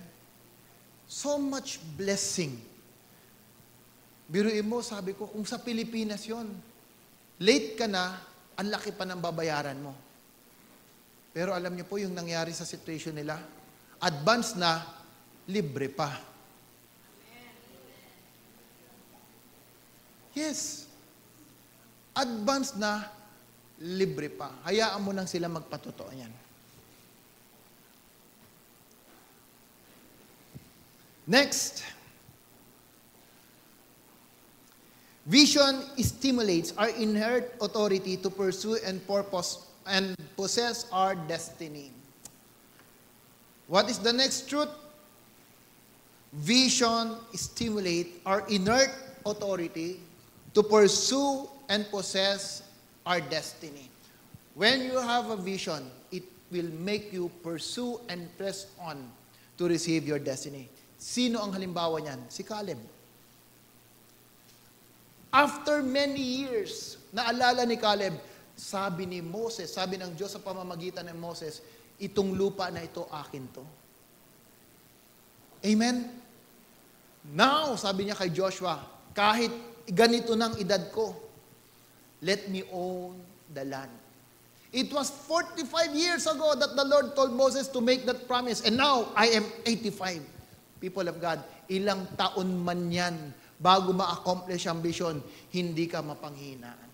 Speaker 2: So much blessing. Biruin mo, sabi ko, kung sa Pilipinas yon, late ka na, ang laki pa ng babayaran mo. Pero alam niyo po yung nangyari sa situation nila, advance na, libre pa. Yes. Advance na, libre pa. Hayaan mo nang sila magpatotoo yan. Next. Vision stimulates our inherent authority to pursue and purpose and possess our destiny. What is the next truth? Vision stimulates our inert authority to pursue and possess our destiny. When you have a vision, it will make you pursue and press on to receive your destiny. Sino ang halimbawa niyan? Si Caleb. After many years, naalala ni Caleb, sabi ni Moses, sabi ng Diyos sa pamamagitan ng Moses, itong lupa na ito, akin to. Amen? Now, sabi niya kay Joshua, kahit ganito ng edad ko, let me own the land. It was 45 years ago that the Lord told Moses to make that promise. And now, I am 85. People of God, ilang taon man yan, bago ma-accomplish ang vision, hindi ka mapanghinaan.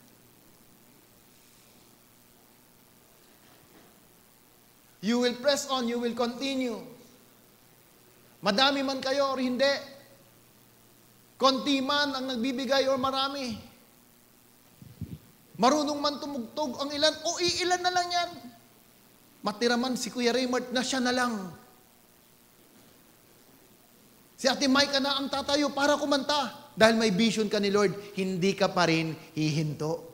Speaker 2: You will press on, you will continue. Madami man kayo or hindi, konti man ang nagbibigay or marami. Marunong man tumugtog ang ilan, o iilan na lang yan. Matira man si Kuya Raymart na siya na lang. Si Ate Micah na ang tatayo para kumanta. Dahil may vision ka ni Lord, hindi ka pa rin hihinto.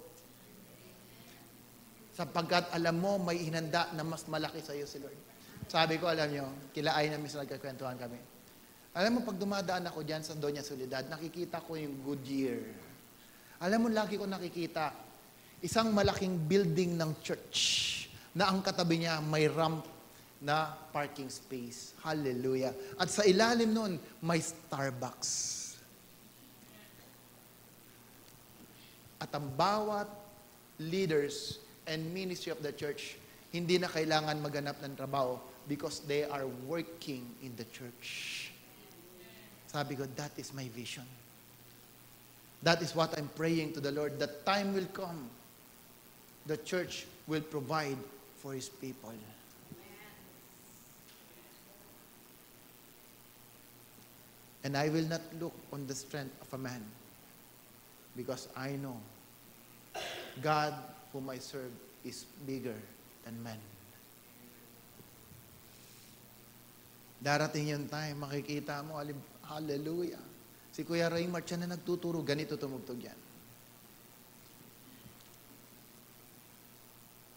Speaker 2: Sapagkat alam mo, may hinanda na mas malaki sa iyo si Lord. Sabi ko, alam nyo, kila ay namin sa nagkakwentuhan kami. Alam mo, pag dumadaan ako dyan sa Doña Soledad, nakikita ko yung Goodyear. Alam mo, lagi ko nakikita, isang malaking building ng church na ang katabi niya may ramp na parking space. Hallelujah. At sa ilalim nun, may Starbucks. At ang bawat leaders and ministry of the church, hindi na kailangan maghanap ng trabaho because they are working in the church. Sabi ko, that is my vision. That is what I'm praying to the Lord. That time will come. The church will provide for His people. And I will not look on the strength of a man, because I know God whom I serve is bigger than man. Darating yung time, makikita mo, hallelujah. Si Kuya Raymart, siya na nagtuturo, ganito tumugtog yan.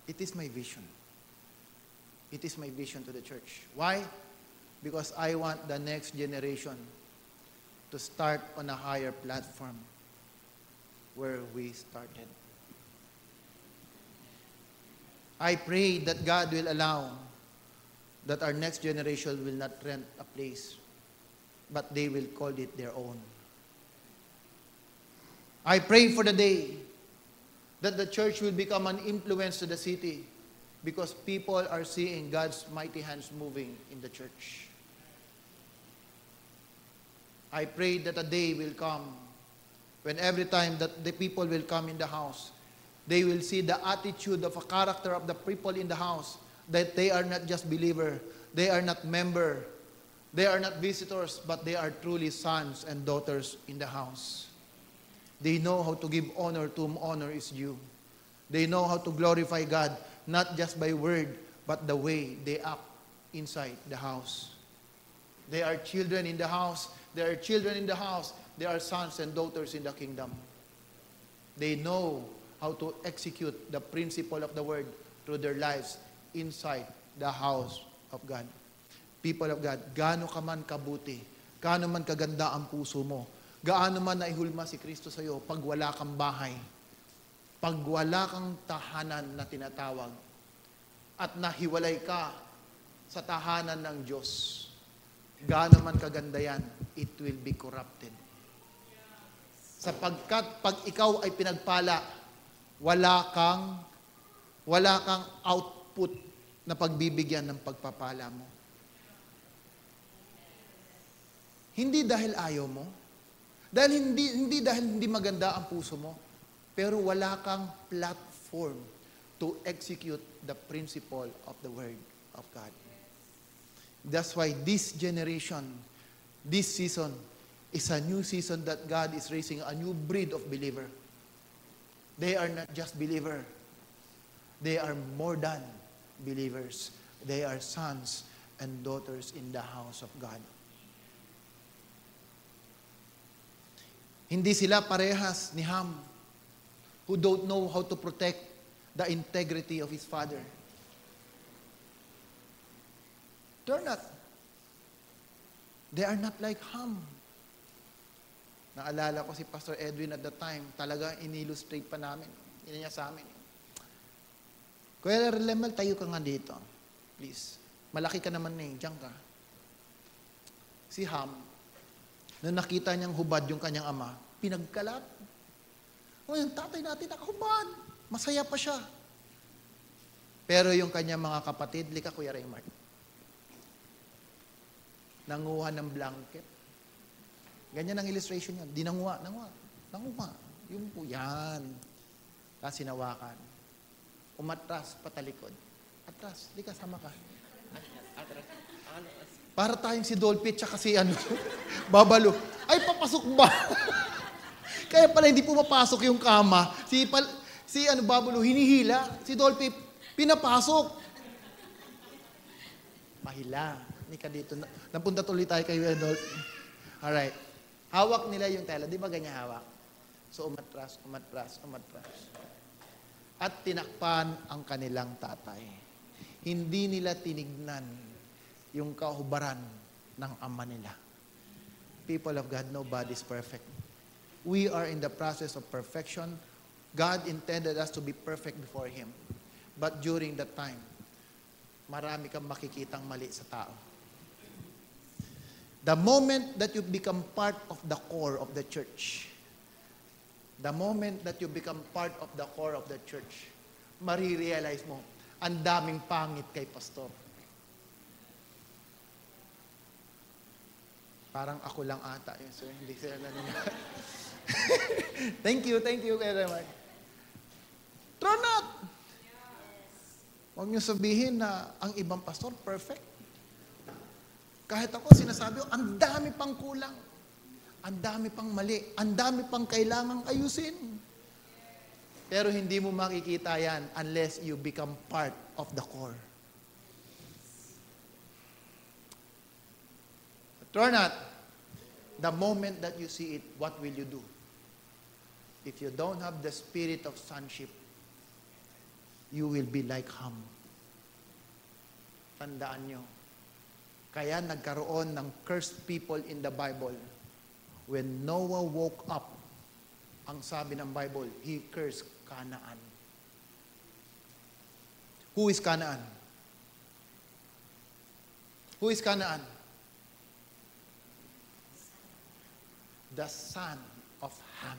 Speaker 2: It is my vision. It is my vision to the church. Why? Because I want the next generation to start on a higher platform where we started. I pray that God will allow that our next generation will not rent a place, but they will call it their own. I pray for the day that the church will become an influence to the city because people are seeing God's mighty hands moving in the church. I pray that a day will come when every time that the people will come in the house, they will see the attitude of a character of the people in the house, that they are not just believer, they are not member, they are not visitors, but they are truly sons and daughters in the house. They know how to give honor to whom honor is due. They know how to glorify God, not just by word, but the way they act inside the house. They are children in the house. They are children in the house. They are sons and daughters in the kingdom. They know how to execute the principle of the word through their lives inside the house of God. People of God, gaano ka man kabuti, gaano man kaganda ang puso mo, gaano man naihulma si Kristo sa iyo pag wala kang bahay, pag wala kang tahanan na tinatawag, at nahiwalay ka sa tahanan ng Diyos, gaano man kaganda yan, it will be corrupted. Sapagkat pag ikaw ay pinagpala, wala kang output na pagbibigyan ng pagpapala mo. Hindi dahil ayaw mo, hindi dahil hindi maganda ang puso mo, pero wala kang platform to execute the principle of the Word of God. That's why this generation, this season, is a new season that God is raising a new breed of believer. They are not just believer. They are more than believers. They are sons and daughters in the house of God. Hindi sila parehas ni Ham, who don't know how to protect the integrity of his father. They are not like Ham. Naalala ko si Pastor Edwin at the time, talaga in-illustrate pa namin. Yun niya sa amin. Kuya Lemel, tayo ka nga dito. Please. Malaki ka naman eh. Diyan ka. Si Ham, nung nakita niyang hubad yung kanyang ama, pinagkalat. O, yung tatay natin nakahubad. Masaya pa siya. Pero yung kanyang mga kapatid, lika Kuya Raymart, nanguha ng blanket. Ganyan ang illustration niya. Di nanguha. Yung po yan. Tapos sinawakan. Umatras, patalikod. Atras, di kasama ka. Para tayong si Dolphy, tsaka si Babalo. Ay, papasok ba? Kaya pala hindi pumapasok yung kama. Si Babalo, hinihila. Si Dolphy, pinapasok. Mahila. Hindi ka dito. Napunta tuloy tayo kay Dolphy. Alright. Hawak nila yung tela. Di ba ganyan hawak? So, umatras. At tinakpan ang kanilang tatay. Hindi nila tinignan yung kahubaran ng ama nila. People of God, nobody's perfect. We are in the process of perfection. God intended us to be perfect before Him. But during that time, marami kang makikitang mali sa tao. The moment that you become part of the core of the church, the moment that you become part of the core of the church, marirealize mo, ang daming pangit kay pastor. Parang ako lang ata yun, sir. Hindi sila naniniwala. Thank you very much. True not. Huwag niyo sabihin na ang ibang pastor perfect. Kahit ako sinasabi ko, ang dami pang kulang. Ang dami pang mali. Ang dami pang kailangang ayusin. Pero hindi mo makikita yan unless you become part of the core. True not. The moment that you see it, what will you do? If you don't have the spirit of sonship, you will be like Ham. Tandaan nyo. Kaya nagkaroon ng cursed people in the Bible. When Noah woke up, ang sabi ng Bible, he cursed Canaan. Who is Canaan? Who is Canaan? The son of Ham.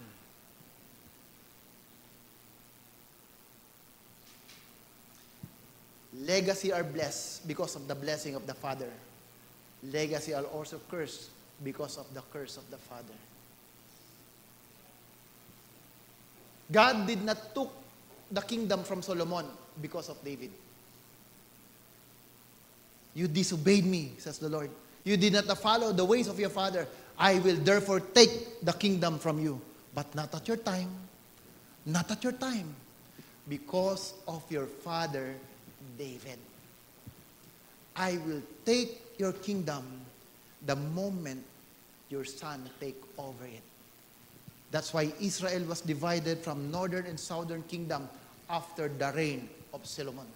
Speaker 2: Legacy are blessed because of the blessing of the father. Legacy are also cursed because of the curse of the father. God did not took the kingdom from Solomon because of David. You disobeyed me, says the Lord. You did not follow the ways of your father. I will therefore take the kingdom from you. But not at your time. Not at your time. Because of your father, David. I will take your kingdom the moment your son take over it. That's why Israel was divided from northern and southern kingdom after the reign of Solomon.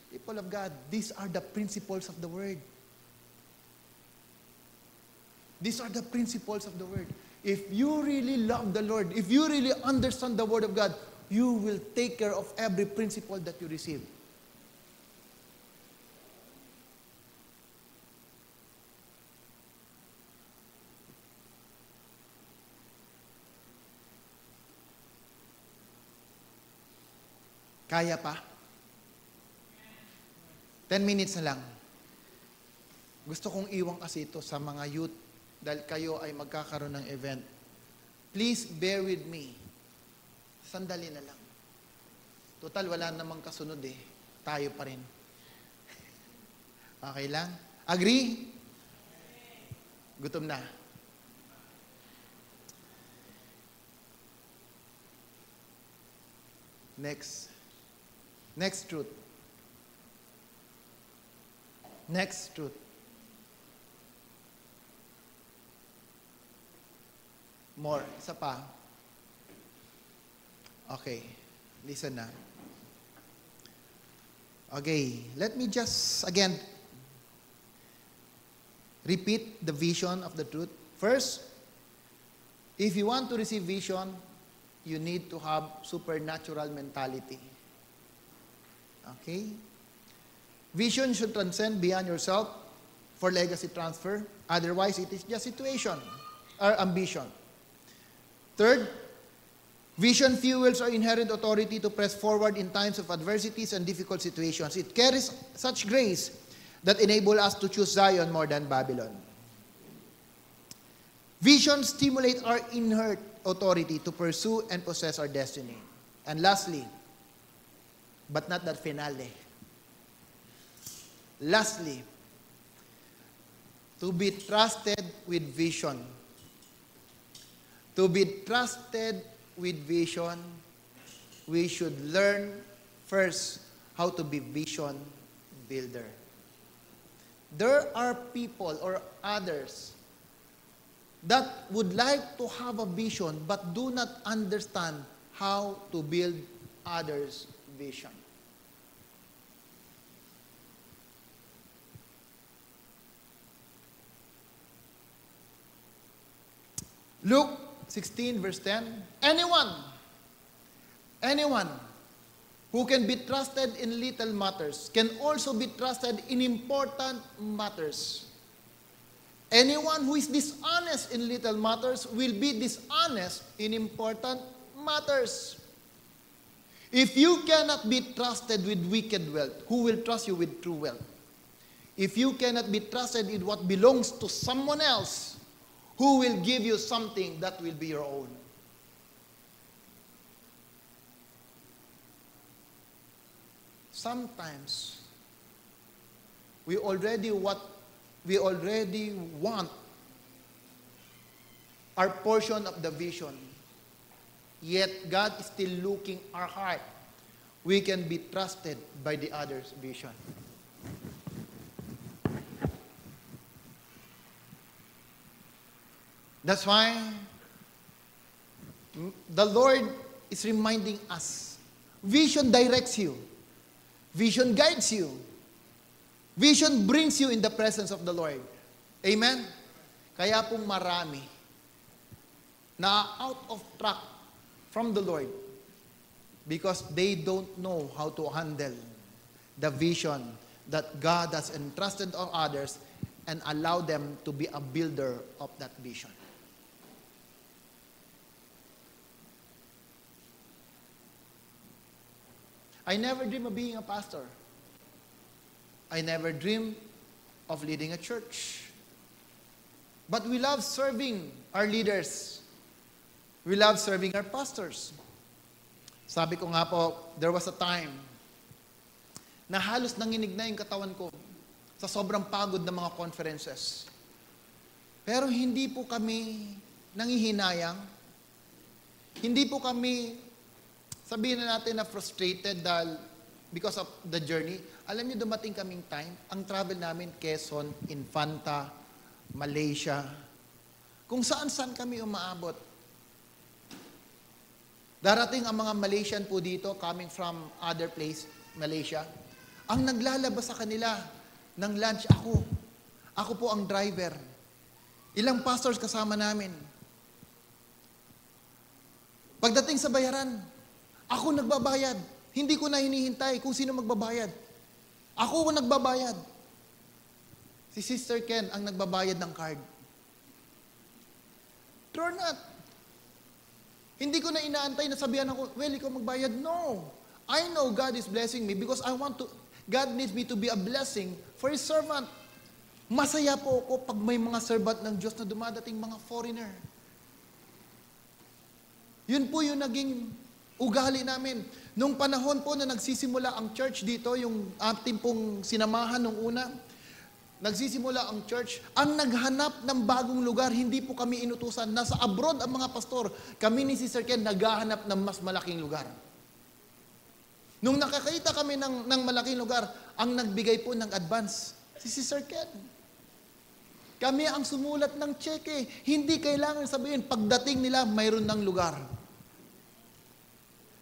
Speaker 2: People of God, these are the principles of the word. These are the principles of the word. If you really love the Lord, if you really understand the word of God, you will take care of every principle that you receive. Kaya pa? 10 minutes na lang. Gusto kong iwan kasi ito sa mga youth dahil kayo ay magkakaroon ng event. Please bear with me. Sandali na lang. Total, wala namang kasunod eh. Tayo pa rin. Okay lang? Agree? Gutom na. Next truth. Next truth. More. Isa pa. Okay. Listen na. Okay. Let me just, again, repeat the vision of the truth. First, if you want to receive vision, you need to have supernatural mentality. Okay? Vision should transcend beyond yourself for legacy transfer. Otherwise, it is just situation or ambition. Third, vision fuels our inherent authority to press forward in times of adversities and difficult situations. It carries such grace that enable us to choose Zion more than Babylon. Vision stimulates our inherent authority to pursue and possess our destiny. And lastly, but not that finale. Lastly, to be trusted with vision. To be trusted with vision, we should learn first how to be vision builder. There are people or others that would like to have a vision but do not understand how to build others' vision. Luke 16 verse 10, anyone who can be trusted in little matters can also be trusted in important matters. Anyone who is dishonest in little matters will be dishonest in important matters. If you cannot be trusted with wicked wealth, who will trust you with true wealth? If you cannot be trusted with what belongs to someone else, who will give you something that will be your own? Sometimes, we already want our portion of the vision. Yet, God is still looking our heart. We can be trusted by the other's vision. That's why the Lord is reminding us, vision directs you. Vision guides you. Vision brings you in the presence of the Lord. Amen? Kaya pong marami na out of track from the Lord because they don't know how to handle the vision that God has entrusted on others and allow them to be a builder of that vision. I never dreamed of being a pastor. I never dreamed of leading a church. But we love serving our leaders. We love serving our pastors. Sabi ko nga po, there was a time na halos nanginig na yung katawan ko sa sobrang pagod ng mga conferences. Pero hindi po kami nangihinayang. Hindi po kami, sabihin na natin na frustrated dahil because of the journey. Alam niyo, dumating kaming time, ang travel namin, Quezon, Infanta, Malaysia, kung saan-saan kami umaabot. Darating ang mga Malaysian po dito, coming from other place, Malaysia. Ang naglalabas sa kanila ng lunch, ako. Ako po ang driver. Ilang pastors kasama namin. Pagdating sa bayaran, ako nagbabayad. Hindi ko na hinihintay kung sino magbabayad. Ako nagbabayad. Si Sister Ken ang nagbabayad ng card. True or not? Hindi ko na inaantay na sabihan ako, well, ikaw magbayad. No. I know God is blessing me because God needs me to be a blessing for His servant. Masaya po ako pag may mga servant ng Diyos na dumadating mga foreigner. Yun po yung naging ugali namin. Nung panahon po na nagsisimula ang church dito, yung ating pong sinamahan nung una, nagsisimula ang church, ang naghanap ng bagong lugar, hindi po kami inutusan. Nasa abroad ang mga pastor, kami ni Sister Ken naghahanap ng mas malaking lugar. Nung nakakita kami ng malaking lugar, ang nagbigay po ng advance, si Sister Ken. Kami ang sumulat ng cheque. Hindi kailangan sabihin, pagdating nila, mayroon ng lugar.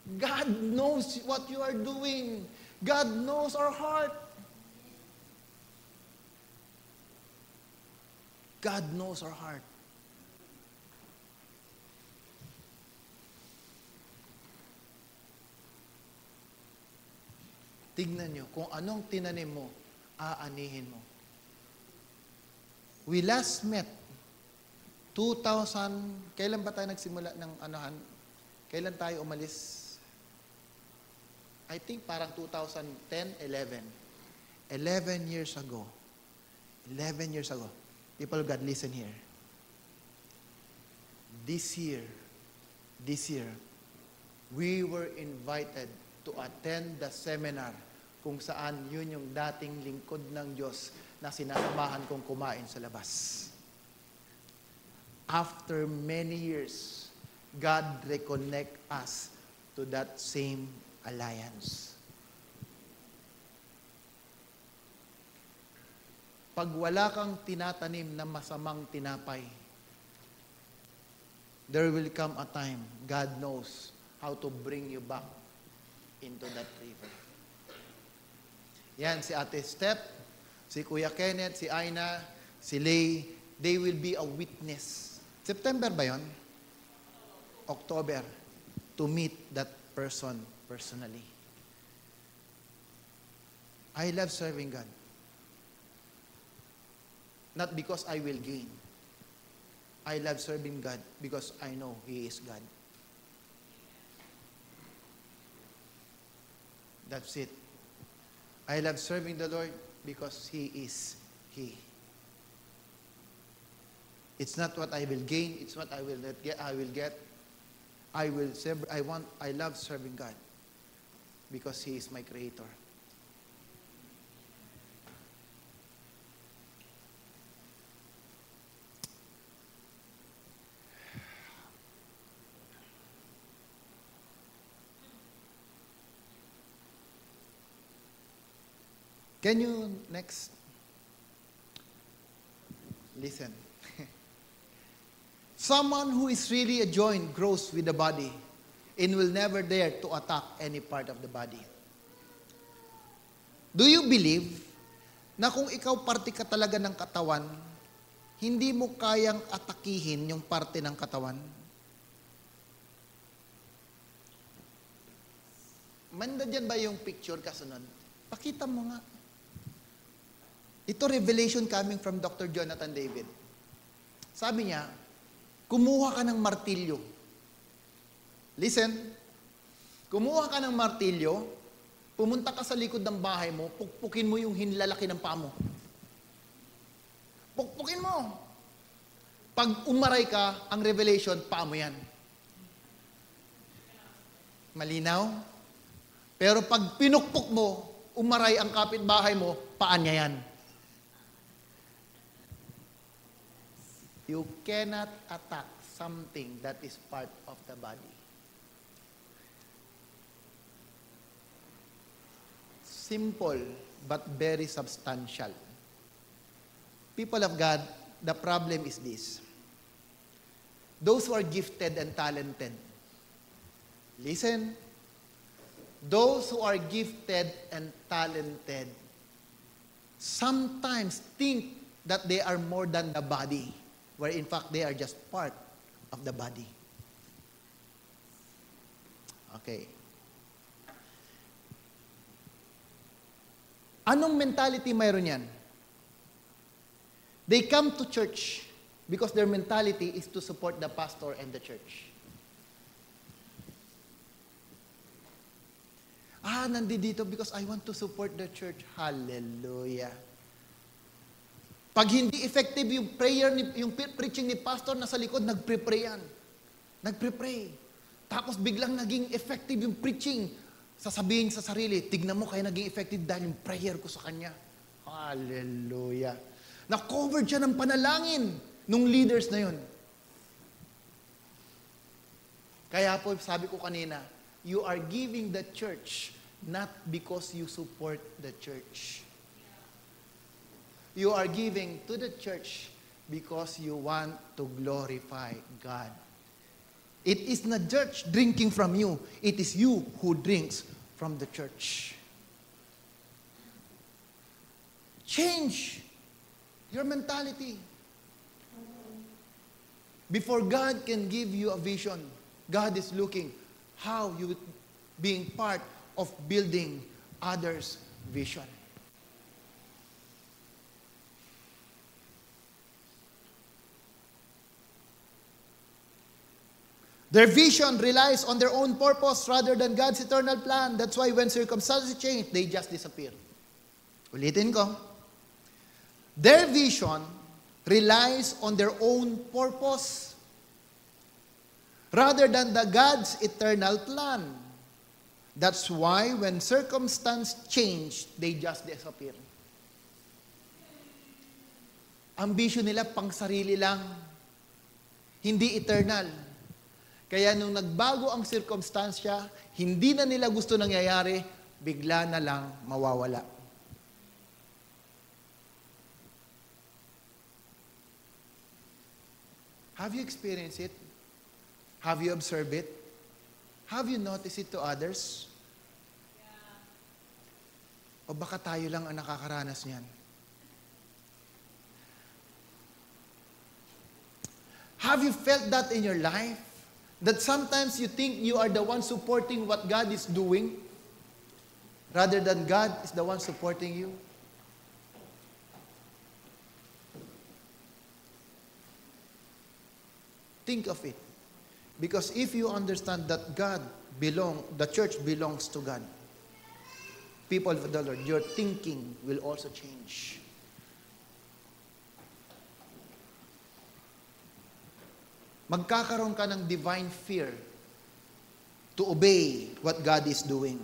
Speaker 2: God knows what you are doing. God knows our heart. God knows our heart. Tignan nyo, kung anong tinanim mo, aanihin mo. We last met 2000, kailan ba tayo nagsimula ng anahan? Kailan tayo umalis? I think parang 2010, 11. 11 years ago. 11 years ago. People of God, listen here. This year, we were invited to attend the seminar kung saan yun yung dating lingkod ng Diyos na sinasamahan kong kumain sa labas. After many years, God reconnect us to that same alliance. Pag wala kang tinatanim na masamang tinapay, there will come a time, God knows how to bring you back into that river. Yan, si Ate Steph, si Kuya Kenneth, si Aina, si Lay, they will be a witness September ba yon? October. To meet that person personally. I love serving God. Not because I will gain. I love serving God because I know He is God. That's it. I love serving the Lord because He is He. It's not what I will gain, it's what I will not get. I love serving God because He is my Creator. Can you next? Listen. Someone who is really a joint grows with the body and will never dare to attack any part of the body. Do you believe na kung ikaw parte ka talaga ng katawan, hindi mo kayang atakihin yung parte ng katawan? Manda dyan ba yung picture kasunod? Pakita mo nga. Ito revelation coming from Dr. Jonathan David. Sabi niya, kumuha ka ng martilyo. Listen, kumuha ka ng martilyo, pumunta ka sa likod ng bahay mo, pukpukin mo yung hinlalaki ng paa mo. Pukpukin mo. Pag umaray ka, ang revelation, paa mo yan. Malinaw? Pero pag pinukpok mo, umaray ang kapitbahay mo, paa niya yan. You cannot attack something that is part of the body. Simple, but very substantial. People of God, the problem is this. Those who are gifted and talented, listen, those who are gifted and talented sometimes think that they are more than the body, where in fact they are just part of the body. Okay. Anong mentality mayroon yan? They come to church because their mentality is to support the pastor and the church. Nandito because I want to support the church. Hallelujah. Pag hindi effective yung prayer, yung preaching ni pastor, nasa likod, nagpre-pray yan. Nagpre-pray. Tapos biglang naging effective yung preaching. Sasabihin sa sarili, tignan mo kaya naging effective dahil yung prayer ko sa kanya. Hallelujah. Na-covered siya ng panalangin nung leaders na yun. Kaya po, sabi ko kanina, you are giving the church not because you support the church. You are giving to the church because you want to glorify God. It is not church drinking from you. It is you who drinks from the church. Change your mentality. Before God can give you a vision, God is looking how you being part of building others' vision. Their vision relies on their own purpose rather than God's eternal plan. That's why when circumstances change, they just disappear. Ulitin ko. Their vision relies on their own purpose rather than the God's eternal plan. That's why when circumstances change, they just disappear. Ambition nila pang sarili lang, hindi eternal. Kaya nung nagbago ang sirkumstansya, hindi na nila gusto nangyayari, bigla na lang mawawala. Have you experienced it? Have you observed it? Have you noticed it to others? O baka tayo lang ang nakakaranas niyan? Have you felt that in your life? That sometimes you think you are the one supporting what God is doing, rather than God is the one supporting you? Think of it. Because if you understand that the church belongs to God, people of the Lord, your thinking will also change. Magkakaroon ka ng divine fear to obey what God is doing.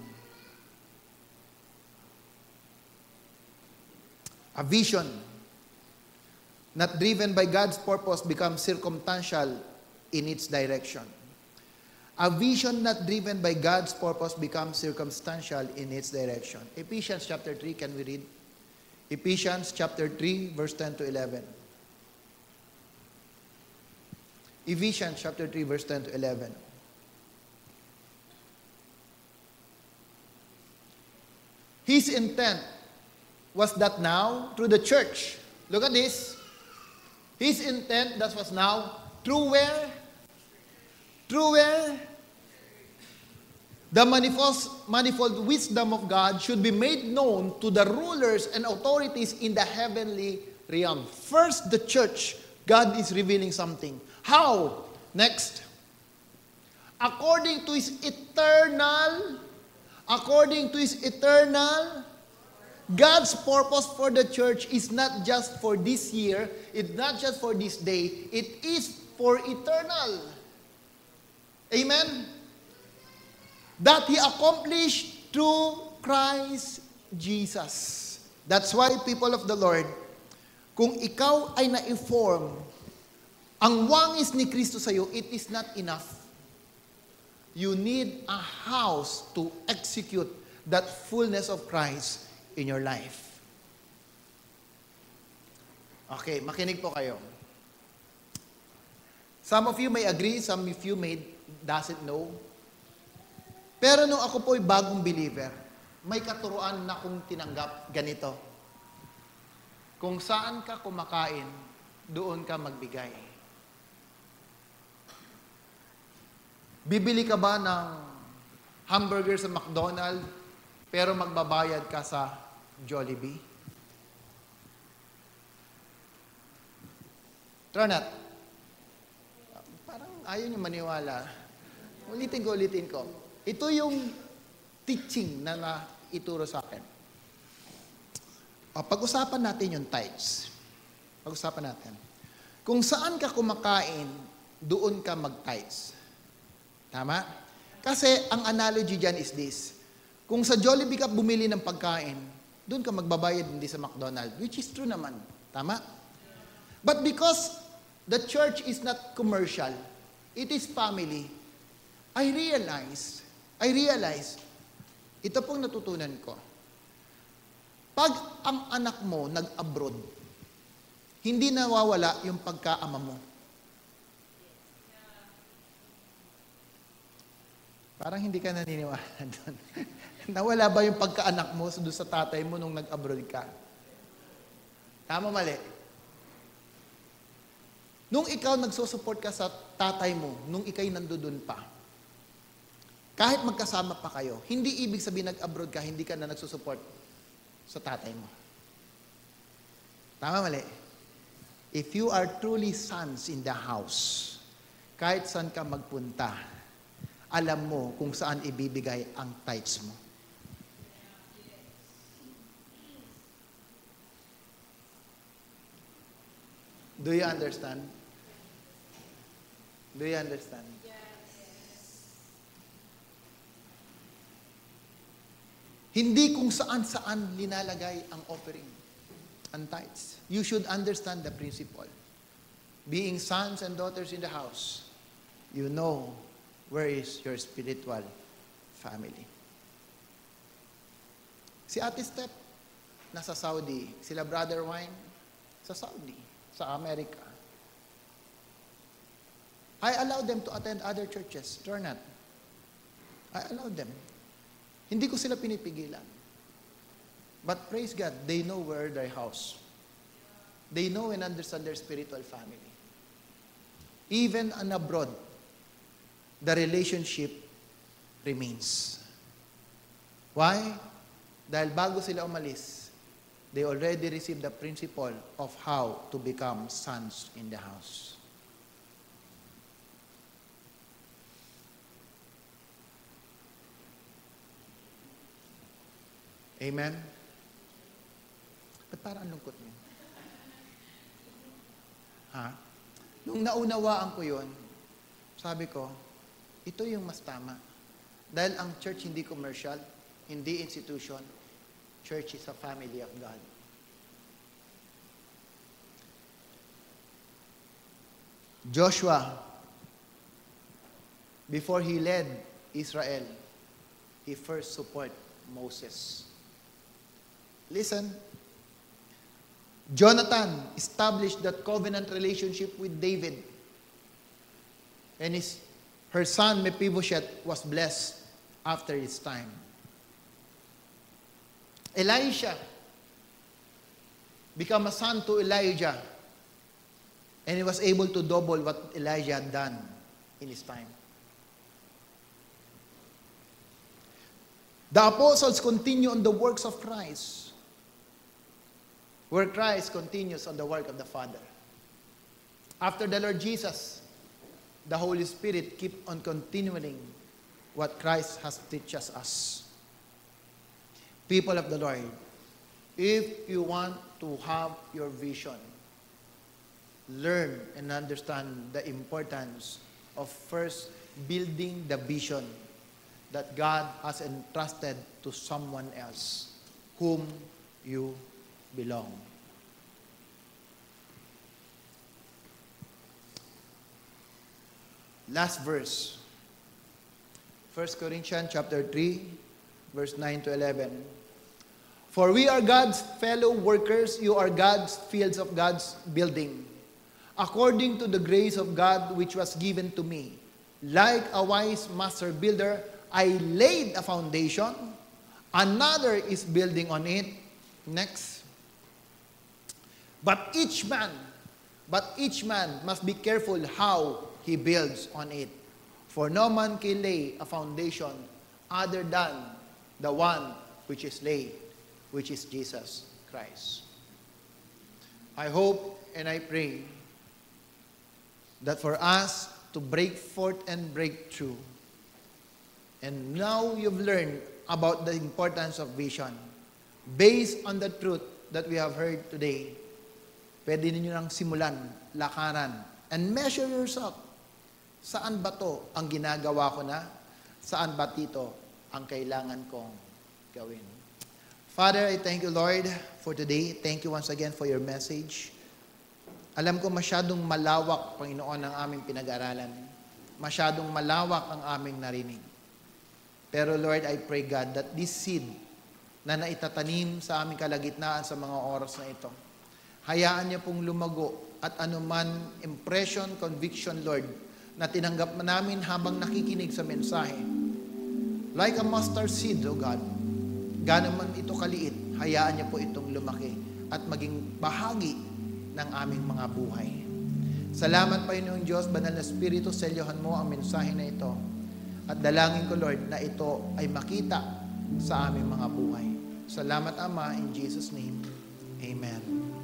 Speaker 2: A vision not driven by God's purpose becomes circumstantial in its direction. A vision not driven by God's purpose becomes circumstantial in its direction. Ephesians chapter 3, can we read? Ephesians chapter 3, verse 10 to 11. Ephesians chapter 3, verse 10 to 11. His intent was that now, through the church, look at this. His intent, that was now, through where? Through where? The manifold wisdom of God should be made known to the rulers and authorities in the heavenly realm. First, the church, God is revealing something. How? Next. According to His eternal, God's purpose for the church is not just for this year, it's not just for this day, it is for eternal. Amen? That He accomplished through Christ Jesus. That's why, people of the Lord, kung ikaw ay na-inform, ang wangis ni Kristo sa iyo, it is not enough. You need a house to execute that fullness of Christ in your life. Okay, makinig po kayo. Some of you may agree, some of you doesn't know. Pero nung ako po'y bagong believer, may katuruan na kong tinanggap ganito. Kung saan ka kumakain, doon ka magbigay. Bibili ka ba ng hamburger sa McDonald's, pero magbabayad ka sa Jollibee? Tronat, parang ayaw niyo maniwala. Ulitin ko. Ito yung teaching na naituro sa akin. Pag-usapan natin yung tithes. Pag-usapan natin. Kung saan ka kumakain, doon ka mag-tithes. Tama? Kasi ang analogy dyan is this. Kung sa Jollibee ka bumili ng pagkain, doon ka magbabayad hindi sa McDonald's, which is true naman. Tama? But because the church is not commercial, it is family, I realize, ito pong natutunan ko. Pag ang anak mo nag-abroad, hindi nawawala yung pagkaama mo. Parang hindi ka naniniwala doon. Nawala ba yung pagkaanak mo doon sa tatay mo nung nag-abroad ka? Tama, mali? Nung ikaw nagsusupport ka sa tatay mo, nung ikay nandoon pa, kahit magkasama pa kayo, hindi ibig sabihin nag-abroad ka, hindi ka na nagsusupport sa tatay mo. Tama, mali? If you are truly sons in the house, kahit saan ka magpunta, alam mo kung saan ibibigay ang tithes mo. Do you understand? Do you understand? Hindi kung saan-saan linalagay ang offering, ang tithes. You should understand the principle. Being sons and daughters in the house, you know where is your spiritual family. Si Ate Step, nasa Saudi. Sila Brother Wine, sa Saudi, sa Amerika. I allow them to attend other churches. Turn not. I allow them. Hindi ko sila pinipigilan. But praise God, they know where their house. They know and understand their spiritual family. even and abroad, the relationship remains. Why? Dahil bago sila umalis, they already received the principle of how to become sons in the house. Amen? Ba't parang ang lungkot niyo? Ha? Nung naunawaan ko yun, sabi ko, ito yung mas tama. Dahil ang church hindi commercial, hindi institution. Church is a family of God. Joshua, before he led Israel, he first supported Moses. Listen, Jonathan established that covenant relationship with David. And her son Mephibosheth was blessed after his time. Elisha became a son to Elijah. And he was able to double what Elijah had done in his time. The apostles continue on the works of Christ, where Christ continues on the work of the Father. After the Lord Jesus, the Holy Spirit keep on continuing what Christ has teaches us. People of the Lord, if you want to have your vision, learn and understand the importance of first building the vision that God has entrusted to someone else, whom you belong. Last verse. 1 Corinthians chapter 3, verse 9 to 11. For we are God's fellow workers, you are God's fields of God's building. According to the grace of God which was given to me, like a wise master builder, I laid a foundation, another is building on it. Next. But each man must be careful how he builds on it. For no man can lay a foundation other than the one which is laid, which is Jesus Christ. I hope and I pray that for us to break forth and break through, and now you've learned about the importance of vision. Based on the truth that we have heard today, pwede ninyo nang simulan, lakaran, and measure yourself. Saan ba to ang ginagawa ko na? Saan ba dito ang kailangan kong gawin? Father, I thank you, Lord, for today. Thank you once again for your message. Alam ko masyadong malawak, Panginoon, ang aming pinag-aralan. Masyadong malawak ang aming narinig. Pero Lord, I pray God that this seed na naitatanim sa aming kalagitnaan sa mga oras na ito, hayaan niya pong lumago at anuman impression, conviction, Lord, na tinanggap namin habang nakikinig sa mensahe. Like a mustard seed, O God, gaano man ito kaliit, hayaan niya po itong lumaki at maging bahagi ng aming mga buhay. Salamat, Panginoong Diyos, Banal na Espiritu, selyohan mo ang mensahe na ito. At dalangin ko, Lord, na ito ay makita sa aming mga buhay. Salamat, Ama, in Jesus' name. Amen.